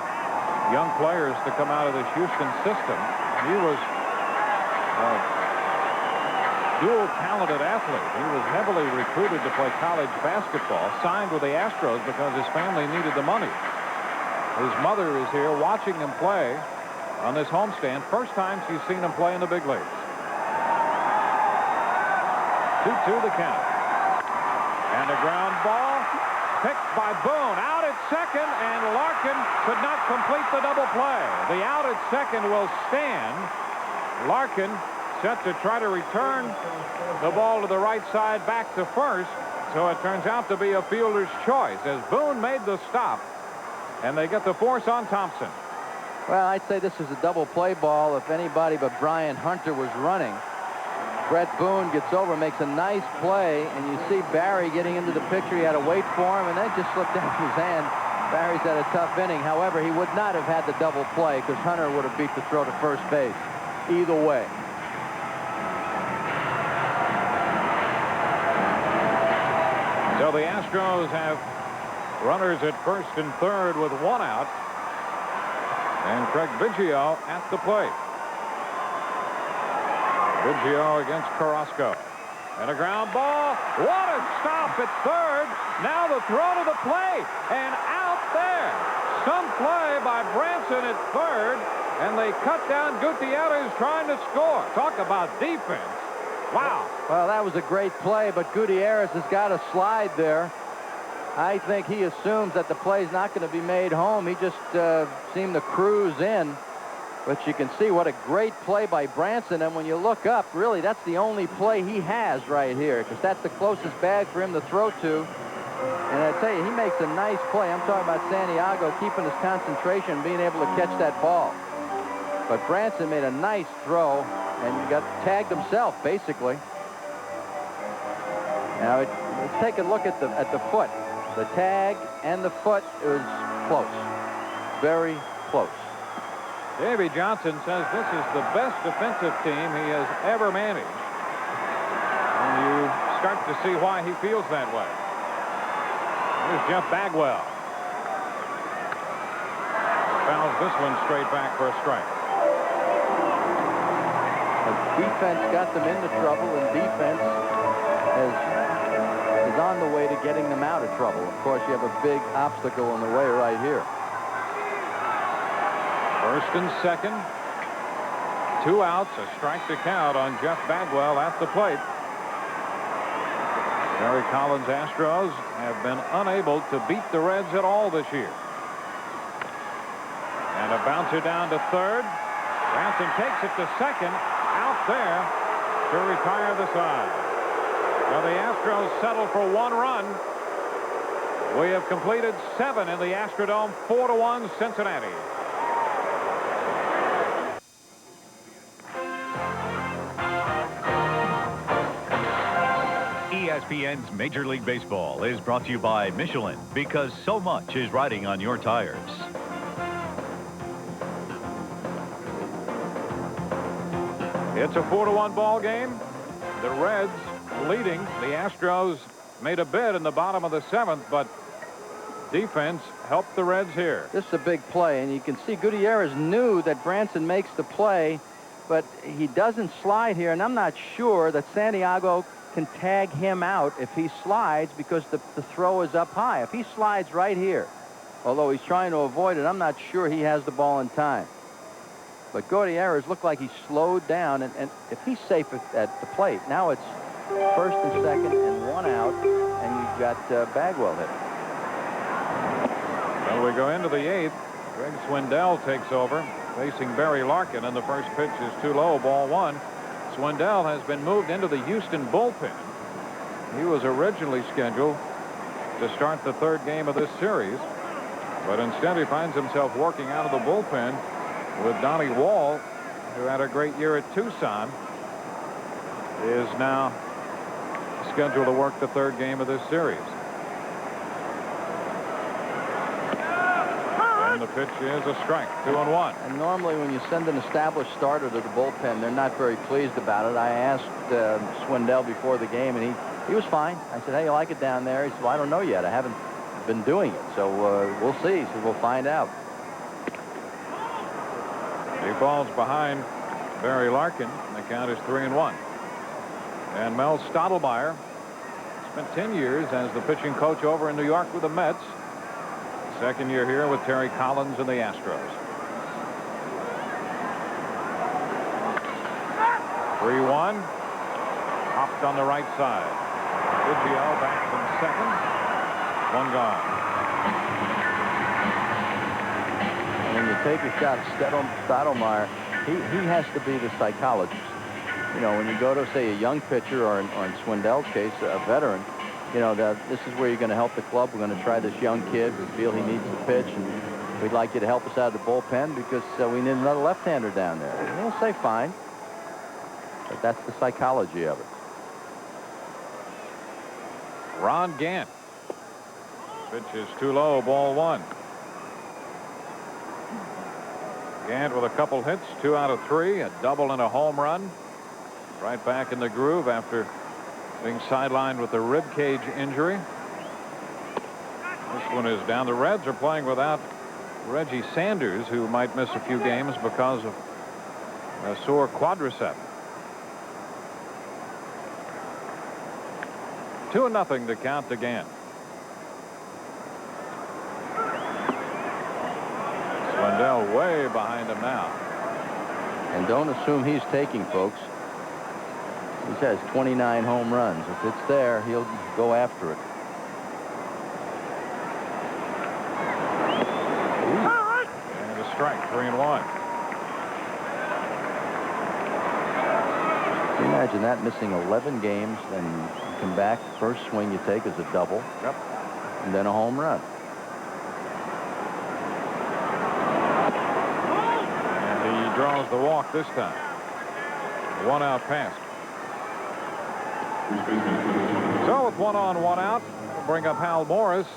young players to come out of this Houston system. He was a dual-talented athlete. He was heavily recruited to play college basketball, signed with the Astros because his family needed the money. His mother is here watching him play on this homestand. First time she's seen him play in the big leagues. 2-2 the count. And a ground ball picked by Boone. Out at second, and Larkin could not complete the double play. The out at second will stand. Larkin set to try to return the ball to the right side back to first. So it turns out to be a fielder's choice as Boone made the stop. And they get the force on Thompson. Well, I'd say this is a double play ball if anybody but Brian Hunter was running. Brett Boone gets over, makes a nice play, and you see Barry getting into the picture. He had to wait for him, and then just slipped out of his hand. Barry's had a tough inning. However, he would not have had the double play because Hunter would have beat the throw to first base. Either way. So the Astros have runners at first and third with one out. And Craig Biggio at the plate. Biggio against Carrasco. And a ground ball. What a stop at third. Now the throw to the plate. And out there. Some play by Branson at third. And they cut down Gutierrez trying to score. Talk about defense. Wow. Well, that was a great play, but Gutierrez has got a slide there. I think he assumes that the play's not going to be made home. He just seemed to cruise in. But you can see what a great play by Branson. And when you look up, really, that's the only play he has right here, because that's the closest bag for him to throw to. And I tell you, he makes a nice play. I'm talking about Santiago keeping his concentration, being able to catch that ball. But Branson made a nice throw and got tagged himself, basically. Now, let's take a look at the foot. The tag and the foot is close. Very close. Davey Johnson says this is the best defensive team he has ever managed. And you start to see why he feels that way. Here's Jeff Bagwell. Fouls this one straight back for a strike. The defense got them into trouble, and defense is on the way to getting them out of trouble. Of course, you have a big obstacle in the way right here. First and second. 2 outs, a strike to count on Jeff Bagwell at the plate. Terry Collins' Astros have been unable to beat the Reds at all this year. And a bouncer down to third. Branson takes it to second. Out there to retire the side. Now the Astros settle for 1 run. We have completed 7 in the Astrodome. 4-1 Cincinnati. ESPN's Major League Baseball is brought to you by Michelin, because so much is riding on your tires. It's a 4-1 ball game. The Reds leading. The Astros made a bid in the bottom of the 7th, but defense helped the Reds here. This is a big play, and you can see Gutierrez knew that Branson makes the play, but he doesn't slide here, and I'm not sure that Santiago can tag him out if he slides, because the throw is up high. If he slides right here, although he's trying to avoid it, I'm not sure he has the ball in time. But Gutierrez looked like he slowed down, and if he's safe at the plate, now it's first and second and 1 out, and you've got Bagwell hit. Well, we go into the 8th. Greg Swindell takes over, facing Barry Larkin, and the first pitch is too low, ball 1. Swindell has been moved into the Houston bullpen. He was originally scheduled to start the 3rd game of this series, but instead he finds himself working out of the bullpen with Donnie Wall, who had a great year at Tucson, is now scheduled to work the 3rd game of this series. And the pitch is a strike, 2-1. And normally when you send an established starter to the bullpen, they're not very pleased about it. I asked Swindell before the game, and he was fine. I said, hey, you like it down there? He said, well, I don't know yet. I haven't been doing it, so we'll see. He said, we'll find out. He falls behind Barry Larkin. The count is 3-1. And Mel Stottlemyre spent 10 years as the pitching coach over in New York with the Mets. 2nd year here with Terry Collins and the Astros. 3-1. Hopped on the right side. Biggio back from second. 1 gone. When you take a shot at Stottlemyre, he has to be the psychologist. you know, when you go to, say, a young pitcher or in Swindell's case, a veteran, you know, this is where you're going to help the club. We're going to try this young kid. We feel he needs the pitch, and we'd like you to help us out of the bullpen because we need another left-hander down there. And he'll say fine, but that's the psychology of it. Ron Gant. Pitch is too low, ball 1. Gant with a couple hits, 2 out of 3, a double and a home run. Right back in the groove after being sidelined with a rib cage injury. This one is down. The Reds are playing without Reggie Sanders, who might miss a few games because of a sore quadricep. 2-0 to count to Gant. Swindell way behind him now. And don't assume he's taking, folks. He has 29 home runs. If it's there, he'll go after it. And a strike, 3-1. Can you imagine that, missing 11 games and come back, first swing you take is a double. Yep. And then a home run. And he draws the walk this time. 1 out pass. So with 1 on, 1 out, we'll bring up Hal Morris.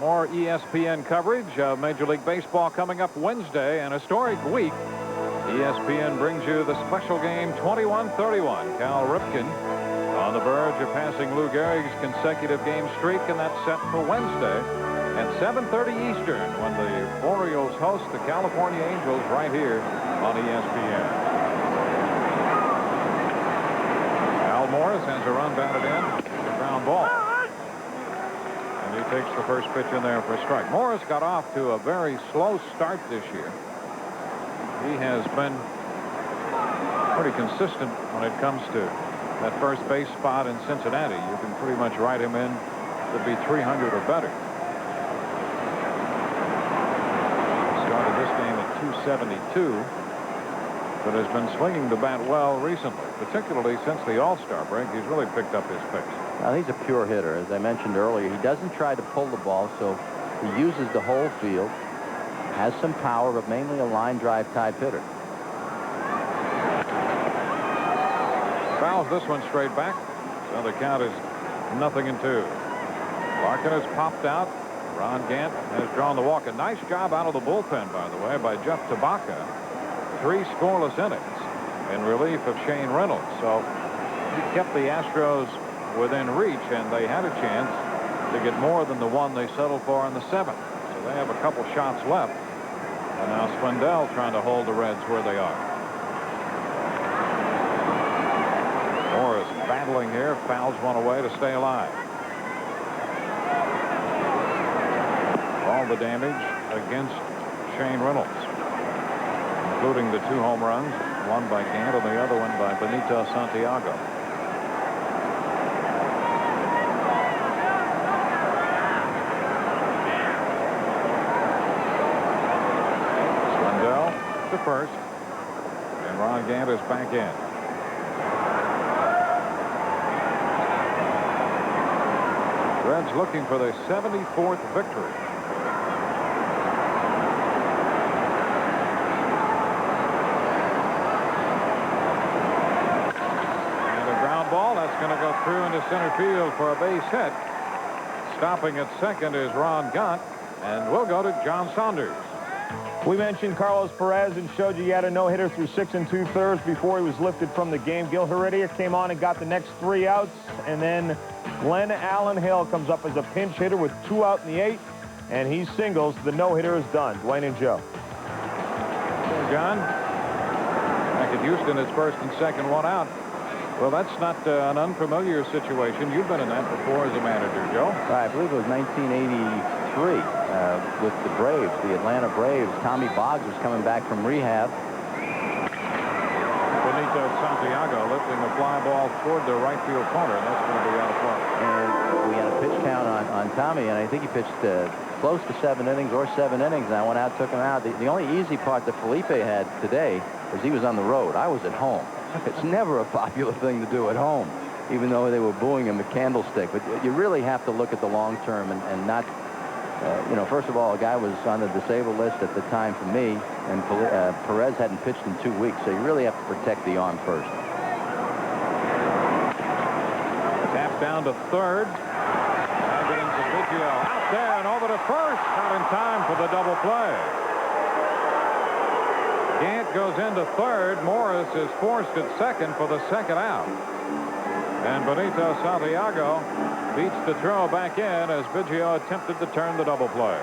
More ESPN coverage of Major League Baseball coming up Wednesday. An historic week. ESPN brings you the special game 21-31. Cal Ripken on the verge of passing Lou Gehrig's consecutive game streak, and that's set for Wednesday at 7:30 Eastern when the Orioles host the California Angels right here on ESPN. Al Morris has a run batted in, a ground ball. And he takes the first pitch in there for a strike. Morris got off to a very slow start this year. He has been pretty consistent when it comes to that first base spot in Cincinnati. You can pretty much write him in to be 300 or better. Started this game at 272, but has been swinging the bat well recently, particularly since the All-Star break. He's really picked up his pace. Now, he's a pure hitter. As I mentioned earlier, he doesn't try to pull the ball, so he uses the whole field. Has some power, but mainly a line drive type hitter. Fouls this one straight back. So the count is 0-2. Larkin has popped out. Ron Gant has drawn the walk. A nice job out of the bullpen, by the way, by Jeff Tabaka. 3 scoreless innings in relief of Shane Reynolds. So he kept the Astros within reach, and they had a chance to get more than the one they settled for in the 7th. So they have a couple shots left. And now Swindell trying to hold the Reds where they are. Morris battling here, fouls one away to stay alive. All the damage against Shane Reynolds, including the 2 home runs, one by Gant and the other one by Benito Santiago. To first, and Ron Gant is back in. Reds looking for their 74th victory. And a ground ball that's going to go through into center field for a base hit. Stopping at second is Ron Gant, and we'll go to John Saunders. We mentioned Carlos Perez and showed you he had a no-hitter through 6 2/3 before he was lifted from the game. Gil Heredia came on and got the next 3 outs, and then Glenn Allen Hill comes up as a pinch hitter with 2 out in the 8th, and he singles. The no-hitter is done. Dwayne and Joe. John, back at Houston, it's first and second, 1 out. Well, that's not an unfamiliar situation. You've been in that before as a manager, Joe. I believe it was 1983 with the Braves, the Atlanta Braves. Tommy Boggs was coming back from rehab. Benito Santiago lifting a fly ball toward the right field corner, and that's going to be out of play. And we had a pitch count on Tommy, and I think he pitched close to 7 innings or 7 innings, and I went out, took him out. The only easy part that Felipe had today was he was on the road. I was at home. It's never a popular thing to do at home, even though they were booing him at Candlestick. But you really have to look at the long term and not, you know, first of all, a guy was on the disabled list at the time for me, and Perez hadn't pitched in 2 weeks, so you really have to protect the arm first. Tap down to third. Out there and over to first. Not in time for the double play. Gant goes into third. Morris is forced at second for the second out. And Benito Santiago beats the throw back in as Biggio attempted to turn the double play.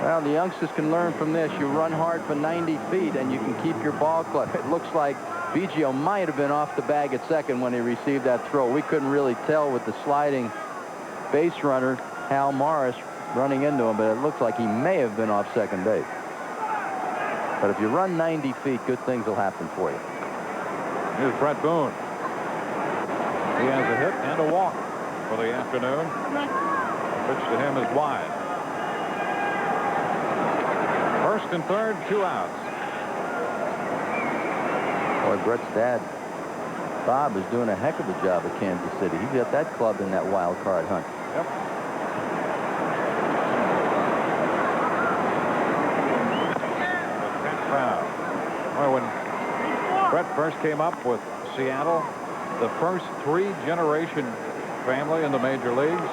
Well, the youngsters can learn from this. You run hard for 90 feet and you can keep your ball club. It looks like Biggio might have been off the bag at second when he received that throw. We couldn't really tell with the sliding base runner, Hal Morris, running into him, but it looks like he may have been off second base. But if you run 90 feet, good things will happen for you. Here's Brett Boone. He has a hit and a walk for the afternoon. Pitch to him is wide. First and third, 2 outs. Boy, Brett's dad, Bob, is doing a heck of a job at Kansas City. He got that club in that wild card hunt. Yep. Well, when Brett first came up with Seattle, the first 3-generation family in the major leagues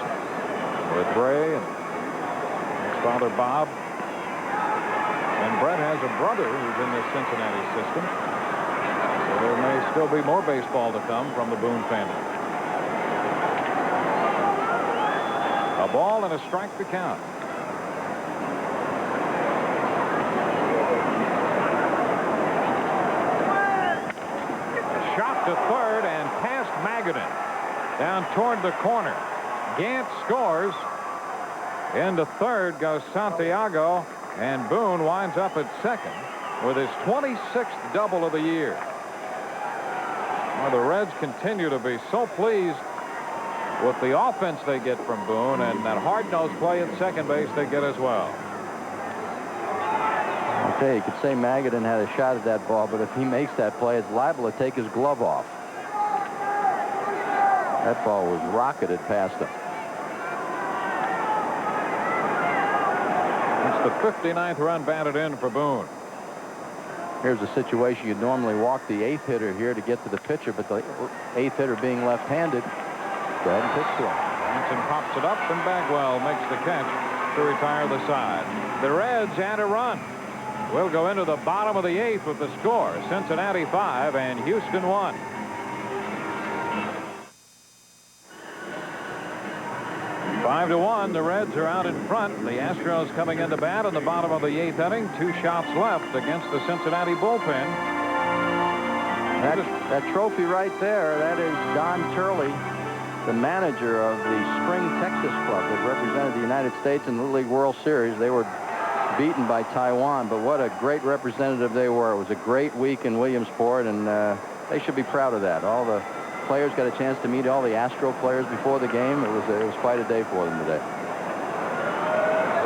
with Ray and his father Bob. And Brett has a brother who's in the Cincinnati system. So there may still be more baseball to come from the Boone family. A ball and a strike to count. A shot to third and past Magadan down toward the corner. Gant scores. Into third goes Santiago, and Boone winds up at second with his 26th double of the year. Well, the Reds continue to be so pleased with the offense they get from Boone, and that hard-nosed play at second base they get as well. Okay, you could say Magadan had a shot at that ball, but if he makes that play, it's liable to take his glove off. That ball was rocketed past him. It's the 59th run batted in for Boone. Here's a situation you'd normally walk the 8th hitter here to get to the pitcher, but the 8th hitter being left-handed, go ahead and pitch to him. Hanson pops it up, and Bagwell makes the catch to retire the side. The Reds add a run. We'll go into the bottom of the 8th with the score. Cincinnati 5 and Houston 1. Five to 1, the Reds are out in front. The Astros coming into bat in the bottom of the 8th inning. 2 shots left against the Cincinnati bullpen. That trophy right there, that is Don Turley, the manager of the Spring Texas Club that represented the United States in the Little League World Series. They were beaten by Taiwan, but what a great representative they were. It was a great week in Williamsport, and they should be proud of that. All the players got a chance to meet all the Astro players before the game. It was quite a day for them today.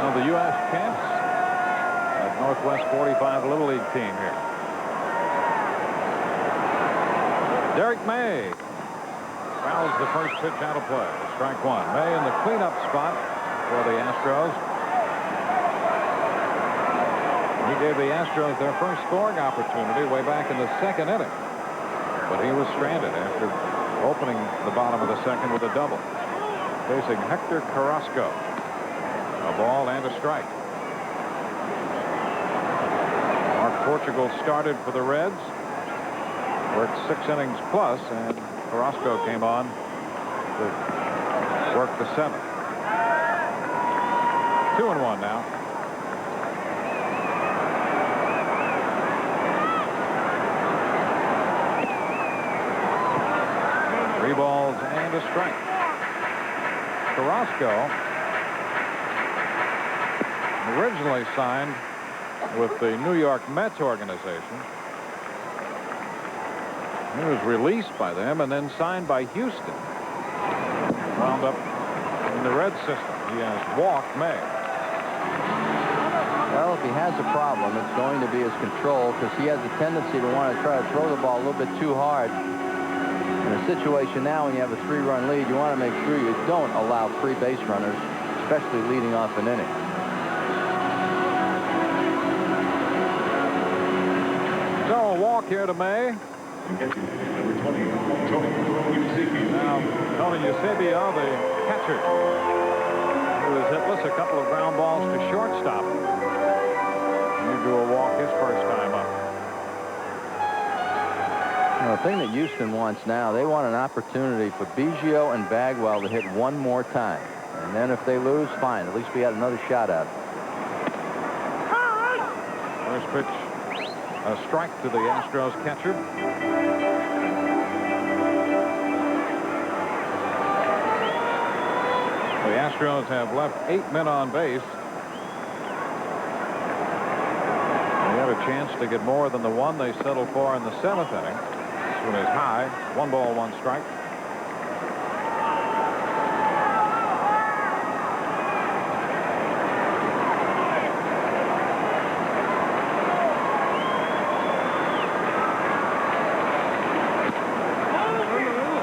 Well, the U.S. champs at Northwest 45 Little League team here. Derek May fouls the first pitch out of play. Strike one. May in the cleanup spot for the Astros. He gave the Astros their first scoring opportunity way back in the 2nd inning. But he was stranded after opening the bottom of the 2nd with a double. Facing Hector Carrasco. A ball and a strike. Mark Portugal started for the Reds. Worked 6 innings plus, and Carrasco came on to work the 7th. 2-1 now. Three balls and a strike. Carrasco originally signed with the New York Mets organization. He was released by them and then signed by Houston. Wound up in the Red system. He has walked May. Well, if he has a problem, it's going to be his control, because he has a tendency to want to try to throw the ball a little bit too hard. In a situation now when you have a 3-run lead, you want to make sure you don't allow free base runners, especially leading off an inning. So a walk here to May. Now, Tony Eusebio, the catcher, who was hitless, a couple of ground balls to shortstop. He drew a walk his first time up. Well, the thing that Houston wants now, they want an opportunity for Biggio and Bagwell to hit one more time. And then if they lose, fine. At least we had another shot at it. First pitch, a strike to the Astros catcher. The Astros have left 8 men on base. They have a chance to get more than the one they settled for in the 7th inning. This one is high. 1 ball, 1 strike.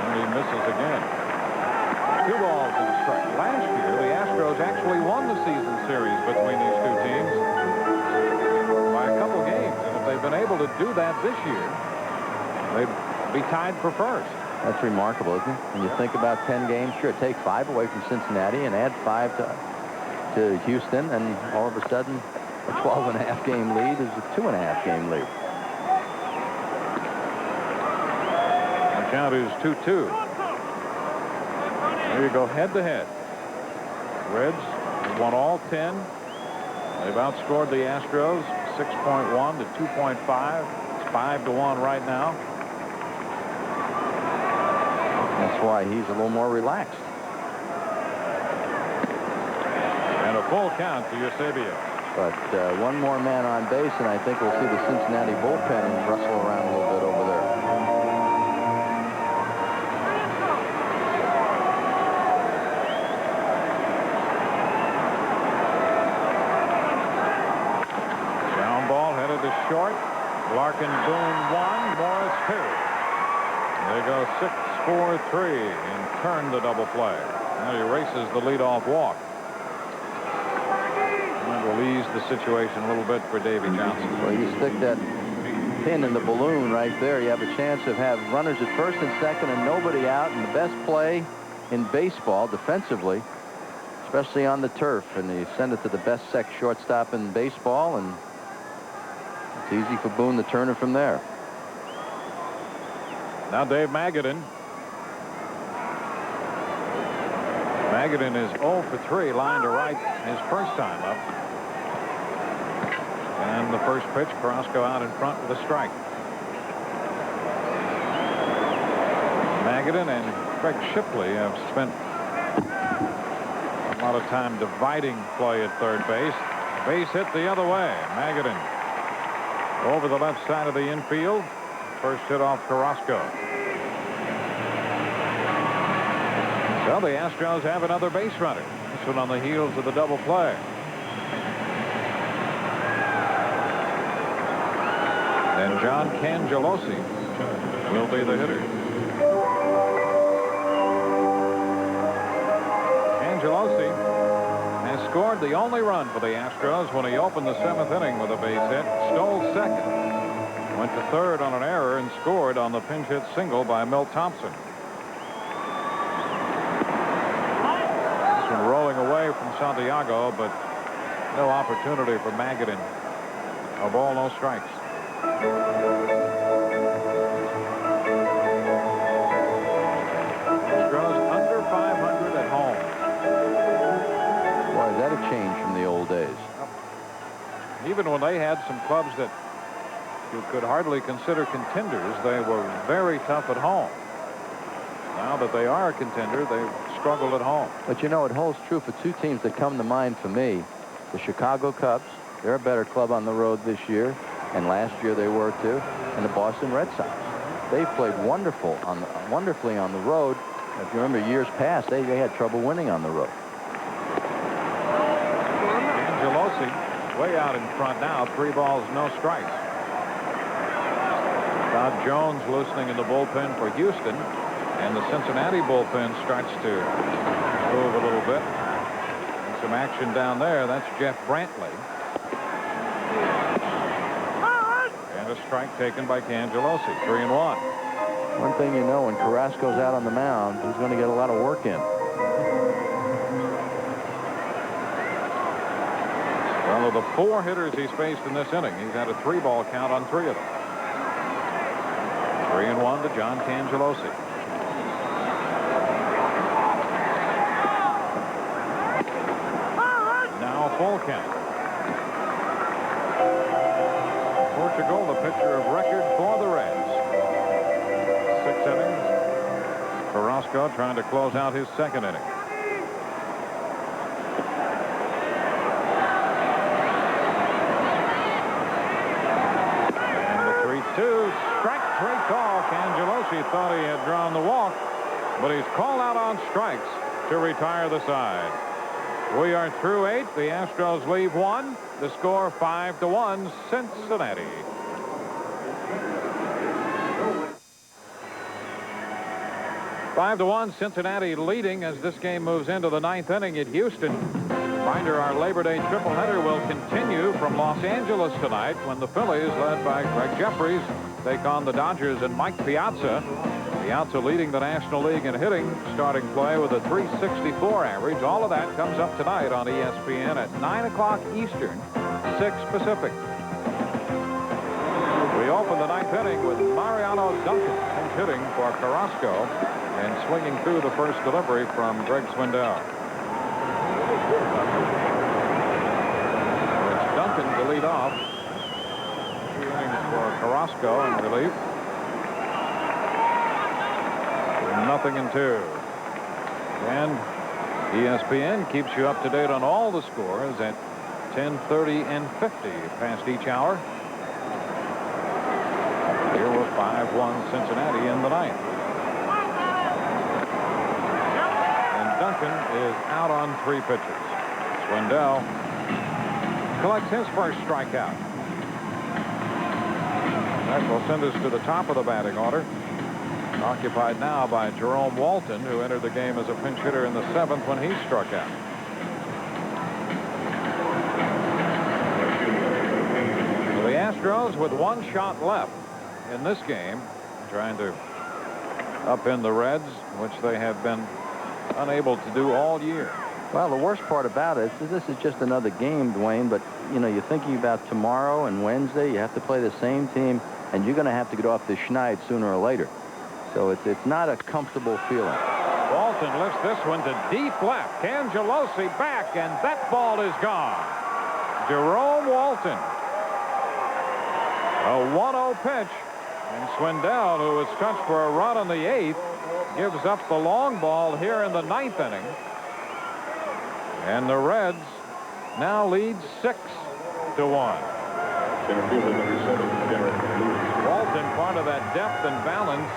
And he misses again. 2 balls and a strike. Last year, the Astros actually won the season series between these two teams by a couple games. And if they've been able to do that this year, they'd be tied for first. That's remarkable, isn't it? When you think about 10 games, sure, take 5 away from Cincinnati and add 5 to Houston, and all of a sudden, a 12.5 game lead is a 2.5 game lead. The count is 2-2. There you go, head-to-head. Reds have won all 10. They've outscored the Astros 6.1 to 2.5. It's 5-1 right now. That's why he's a little more relaxed. And a full count to Eusebio. But one more man on base, and I think we'll see the Cincinnati bullpen rustle around a little bit over there. Down ball headed to short. Larkin Boone 1, Morris 2. They go 6-4-3 and turn the double play. Now he races the leadoff walk. And will ease the situation a little bit for Davy Johnson. Well, you stick that pin in the balloon right there, you have a chance of having runners at first and second and nobody out, and the best play in baseball defensively, especially on the turf, and you send it to the best shortstop in baseball, and it's easy for Boone to turn it from there. Now Dave Magadan. Magadan is 0 for 3, line to right his first time up. And the first pitch, Carrasco out in front with a strike. Magadan and Craig Shipley have spent a lot of time dividing play at third base. Base hit the other way. Magadan over the left side of the infield. First hit off Carrasco. So the Astros have another base runner. This one on the heels of the double play. And John Cangelosi will be the hitter. Cangelosi has scored the only run for the Astros when he opened the 7th inning with a base hit, stole second, went to third on an error, and scored on the pinch hit single by Milt Thompson. This one rolling away from Santiago, but no opportunity for Magadan. A ball, no strikes. Astros under 500 at home. Boy, is that a change from the old days. Even when they had some clubs that you could hardly consider contenders, they were very tough at home. Now that they are a contender, they've struggled at home. But you know, it holds true for 2 teams that come to mind for me. The Chicago Cubs, they're a better club on the road this year, and last year they were too, and the Boston Red Sox. They've played wonderfully on the road. If you remember years past, they had trouble winning on the road. Angelosi way out in front now. 3 balls, no strikes. Todd Jones loosening in the bullpen for Houston, and the Cincinnati bullpen starts to move a little bit. And some action down there. That's Jeff Brantley. And a strike taken by Cangelosi. 3-1. One thing you know, when Carrasco's out on the mound, he's going to get a lot of work in. Well, of the 4 hitters he's faced in this inning, he's had a 3-ball count on 3 of them. 3-1 to John Cangelosi. Now full count. Portugal, the pitcher of record for the Reds. 6 innings. Carrasco trying to close out his 2nd inning. And the 3-2 strike 3 call. Cangelosi thought he had drawn the walk, but he's called out on strikes to retire the side. We are through 8. The Astros leave 1. The score 5-1 Cincinnati. Five to 1 Cincinnati leading as this game moves into the 9th inning at Houston. Reminder, our Labor Day triple-header will continue from Los Angeles tonight when the Phillies, led by Greg Jeffries, take on the Dodgers and Mike Piazza. Piazza leading the National League in hitting, starting play with a .364 average. All of that comes up tonight on ESPN at 9 o'clock Eastern, 6 Pacific. We open the 9th inning with Mariano Duncan pinch hitting for Carrasco and swinging through the first delivery from Greg Swindell. It's Duncan to lead off. 2 innings for Carrasco in relief. 0-2. And ESPN keeps you up to date on all the scores at 10:30 and 50 past each hour. Here we're 5-1 Cincinnati in the 9th. And Duncan is out on 3 pitches. Swindell collects his first strikeout. That will send us to the top of the batting order. Occupied now by Jerome Walton, who entered the game as a pinch hitter in the 7th when he struck out. So the Astros with 1 shot left in this game, trying to upend the Reds, which they have been unable to do all year. Well, the worst part about it is this is just another game, Dwayne, but, you know, you're thinking about tomorrow and Wednesday. You have to play the same team, and you're going to have to get off the schneid sooner or later. So it's not a comfortable feeling. Walton lifts this one to deep left. Cangelosi back, and that ball is gone. Jerome Walton. A 1-0 pitch. And Swindell, who was touched for a run in the 8th, gives up the long ball here in the 9th inning. And the Reds now lead 6-1. Walton, part of that depth and balance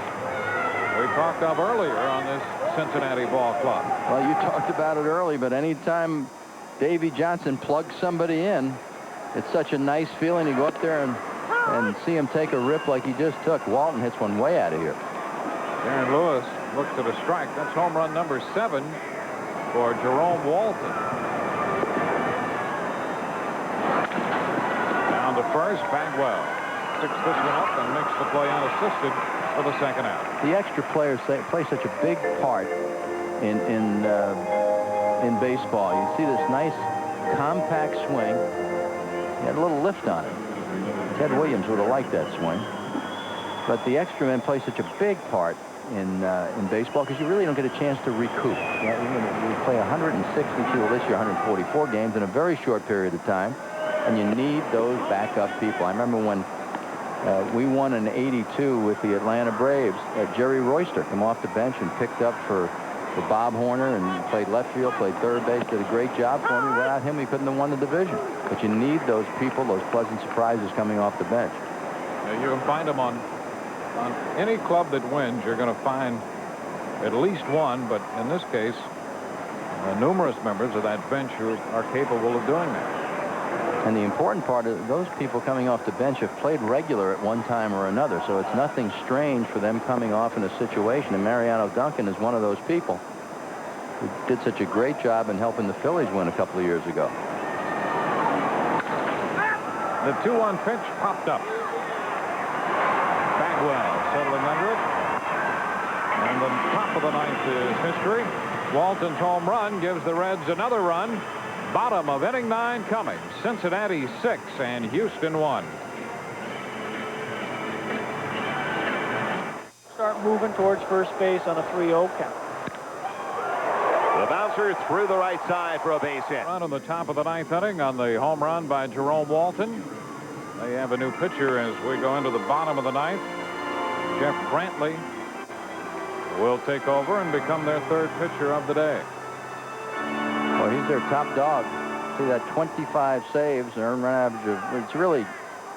we talked of earlier on this Cincinnati ball club. Well, you talked about it early, but anytime Davey Johnson plugs somebody in, it's such a nice feeling to go up there and see him take a rip like he just took. Walton hits one way out of here. Darren Lewis looks at a strike. That's home run number 7 for Jerome Walton. Down to first, Bagwell picks this one up and makes the play unassisted for the 2nd out. The extra players play such a big part in baseball. You see this nice compact swing. He had a little lift on it. Ted Williams would have liked that swing. But the extra men play such a big part in baseball because you really don't get a chance to recoup. You play 162, well, this year 144 games in a very short period of time, and you need those backup people. I remember when we won in '82 with the Atlanta Braves. Jerry Royster came off the bench and picked up for Bob Horner and played left field, played third base, did a great job for me. Without him, we couldn't have won the division. But you need those people, those pleasant surprises coming off the bench. You can find them on any club that wins. You're going to find at least one, but in this case, numerous members of that bench who are capable of doing that. And the important part is those people coming off the bench have played regular at one time or another, so it's nothing strange for them coming off in a situation. And Mariano Duncan is one of those people who did such a great job in helping the Phillies win a couple of years ago. The 2-1 pitch popped up. Bagwell settling under it. And the top of the ninth is history. Walton's home run gives the Reds another run. Bottom of inning 9 coming. Cincinnati 6 and Houston 1. Start moving towards first base on a 3-0 count. The bouncer through the right side for a base hit. Run on the top of the 9th inning on the home run by Jerome Walton. They have a new pitcher as we go into the bottom of the 9th. Jeff Brantley will take over and become their 3rd pitcher of the day. Well, he's their top dog. See that 25 saves, earned run average of, it's really,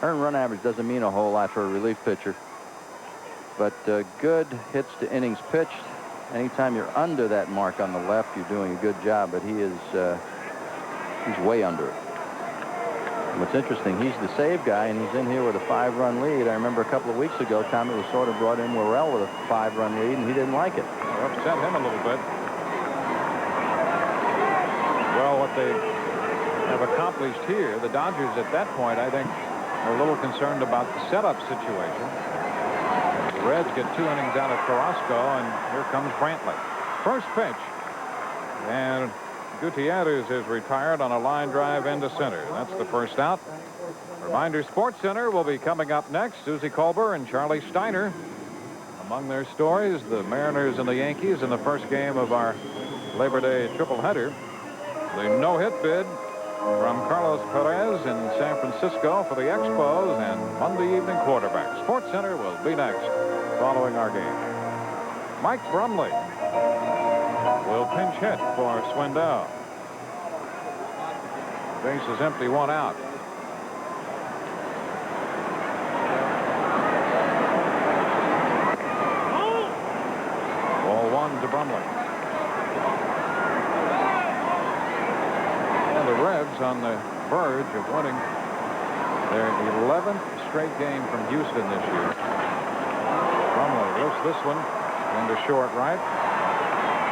earned run average doesn't mean a whole lot for a relief pitcher. But good hits to innings pitched. Anytime you're under that mark on the left, you're doing a good job, but he's way under it. And what's interesting, he's the save guy, and he's in here with a 5-run lead. I remember a couple of weeks ago, Tommy Lasorda brought in Worrell with a 5-run lead, and he didn't like it. Upset him a little bit. Well, what they have accomplished here, the Dodgers at that point, I think, are a little concerned about the setup situation. The Reds get 2 innings out of Carrasco, and here comes Brantley. First pitch. And Gutierrez is retired on a line drive into center. That's the first out. Reminder Sports Center will be coming up next. Susie Kolber and Charlie Steiner. Among their stories, the Mariners and the Yankees in the first game of our Labor Day triple-header. The no-hit bid from Carlos Perez in San Francisco for the Expos and Monday evening quarterback. Sports Center will be next following our game. Mike Brumley will pinch hit for Swindell. Base is empty, 1 out. Ball 1 to Brumley. And the Reds on the verge of winning their 11th straight game from Houston this year. Brumley lifts this one into short right.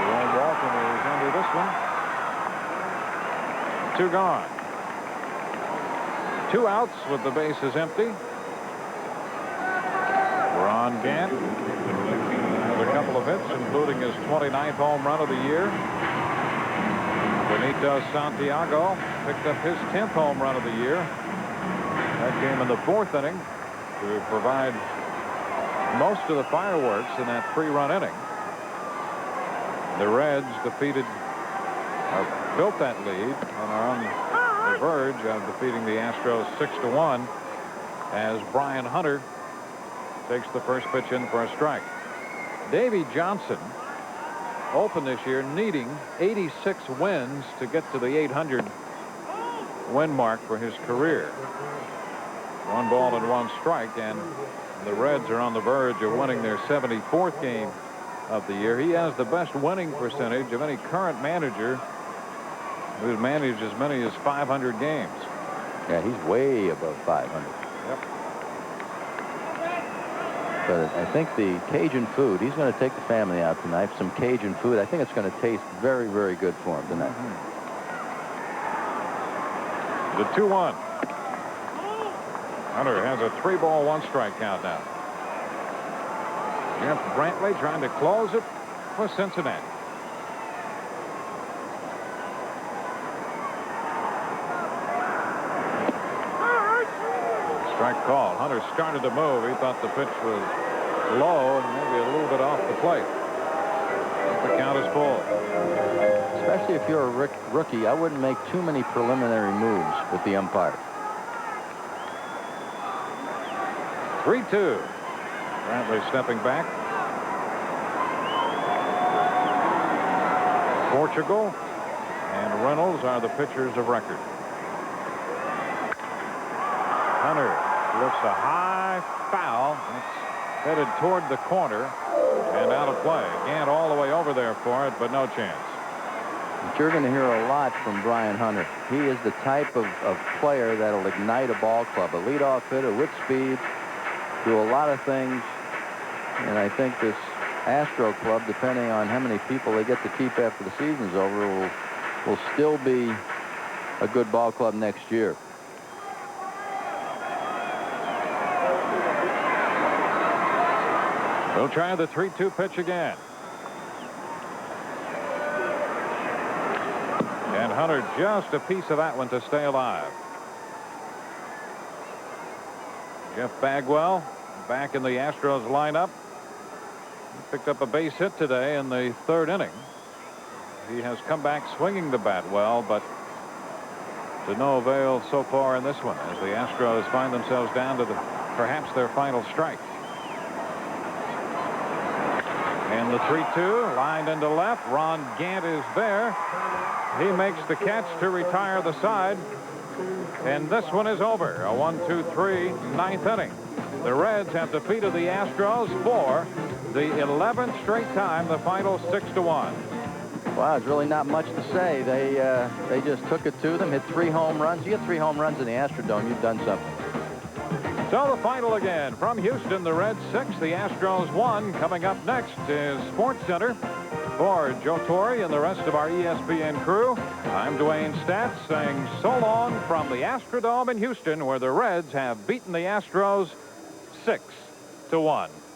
Jerome Walton is under this one. 2 gone. 2 outs with the bases empty. Ron Gant has a couple of hits, including his 29th home run of the year. Benito Santiago picked up his 10th home run of the year. That came in the 4th inning to provide most of the fireworks in that 3-run inning. The Reds built that lead and are on the verge of defeating the Astros 6-1 as Brian Hunter takes the first pitch in for a strike. Davey Johnson opened this year needing 86 wins to get to the 800 win mark for his career. 1 ball and 1 strike, and the Reds are on the verge of winning their 74th game of the year. He has the best winning percentage of any current manager who's managed as many as 500 games. Yeah, he's way above 500. Yep. But I think the Cajun food, he's going to take the family out tonight for some Cajun food. I think it's going to taste very, very good for him tonight. The 2-1. Hunter has a 3-ball, 1-strike count now. Jeff Brantley trying to close it for Cincinnati. Strike call. Hunter started to move. He thought the pitch was low and maybe a little bit off the plate. The count is full. Especially if you're a rookie, I wouldn't make too many preliminary moves with the umpire. 3-2. Brantley stepping back. Portugal and Reynolds are the pitchers of record. Hunter lifts a high foul. It's headed toward the corner and out of play. Gant all the way over there for it, but no chance. But you're going to hear a lot from Brian Hunter. He is the type of player that'll ignite a ball club, a leadoff hitter with speed, do a lot of things. And I think this Astro club, depending on how many people they get to keep after the season's over, will still be a good ball club next year. We'll try the 3-2 pitch again. And Hunter just a piece of that one to stay alive. Jeff Bagwell back in the Astros lineup. He picked up a base hit today in the 3rd inning. He has come back swinging the bat well, but to no avail so far in this one as the Astros find themselves down to perhaps their final strike. And the 3-2 lined into left. Ron Gant is there. He makes the catch to retire the side. And this one is over. A 1-2-3 9th inning. The Reds have defeated the Astros for the 11th straight time, the final 6-1. Wow, it's really not much to say. They just took it to them, hit 3 home runs. You get 3 home runs in the Astrodome, you've done something. So the final again from Houston, the Reds 6, the Astros 1. Coming up next is Sports Center. For Joe Torre and the rest of our ESPN crew, I'm Dwayne Statz saying so long from the Astrodome in Houston, where the Reds have beaten the Astros 6-1.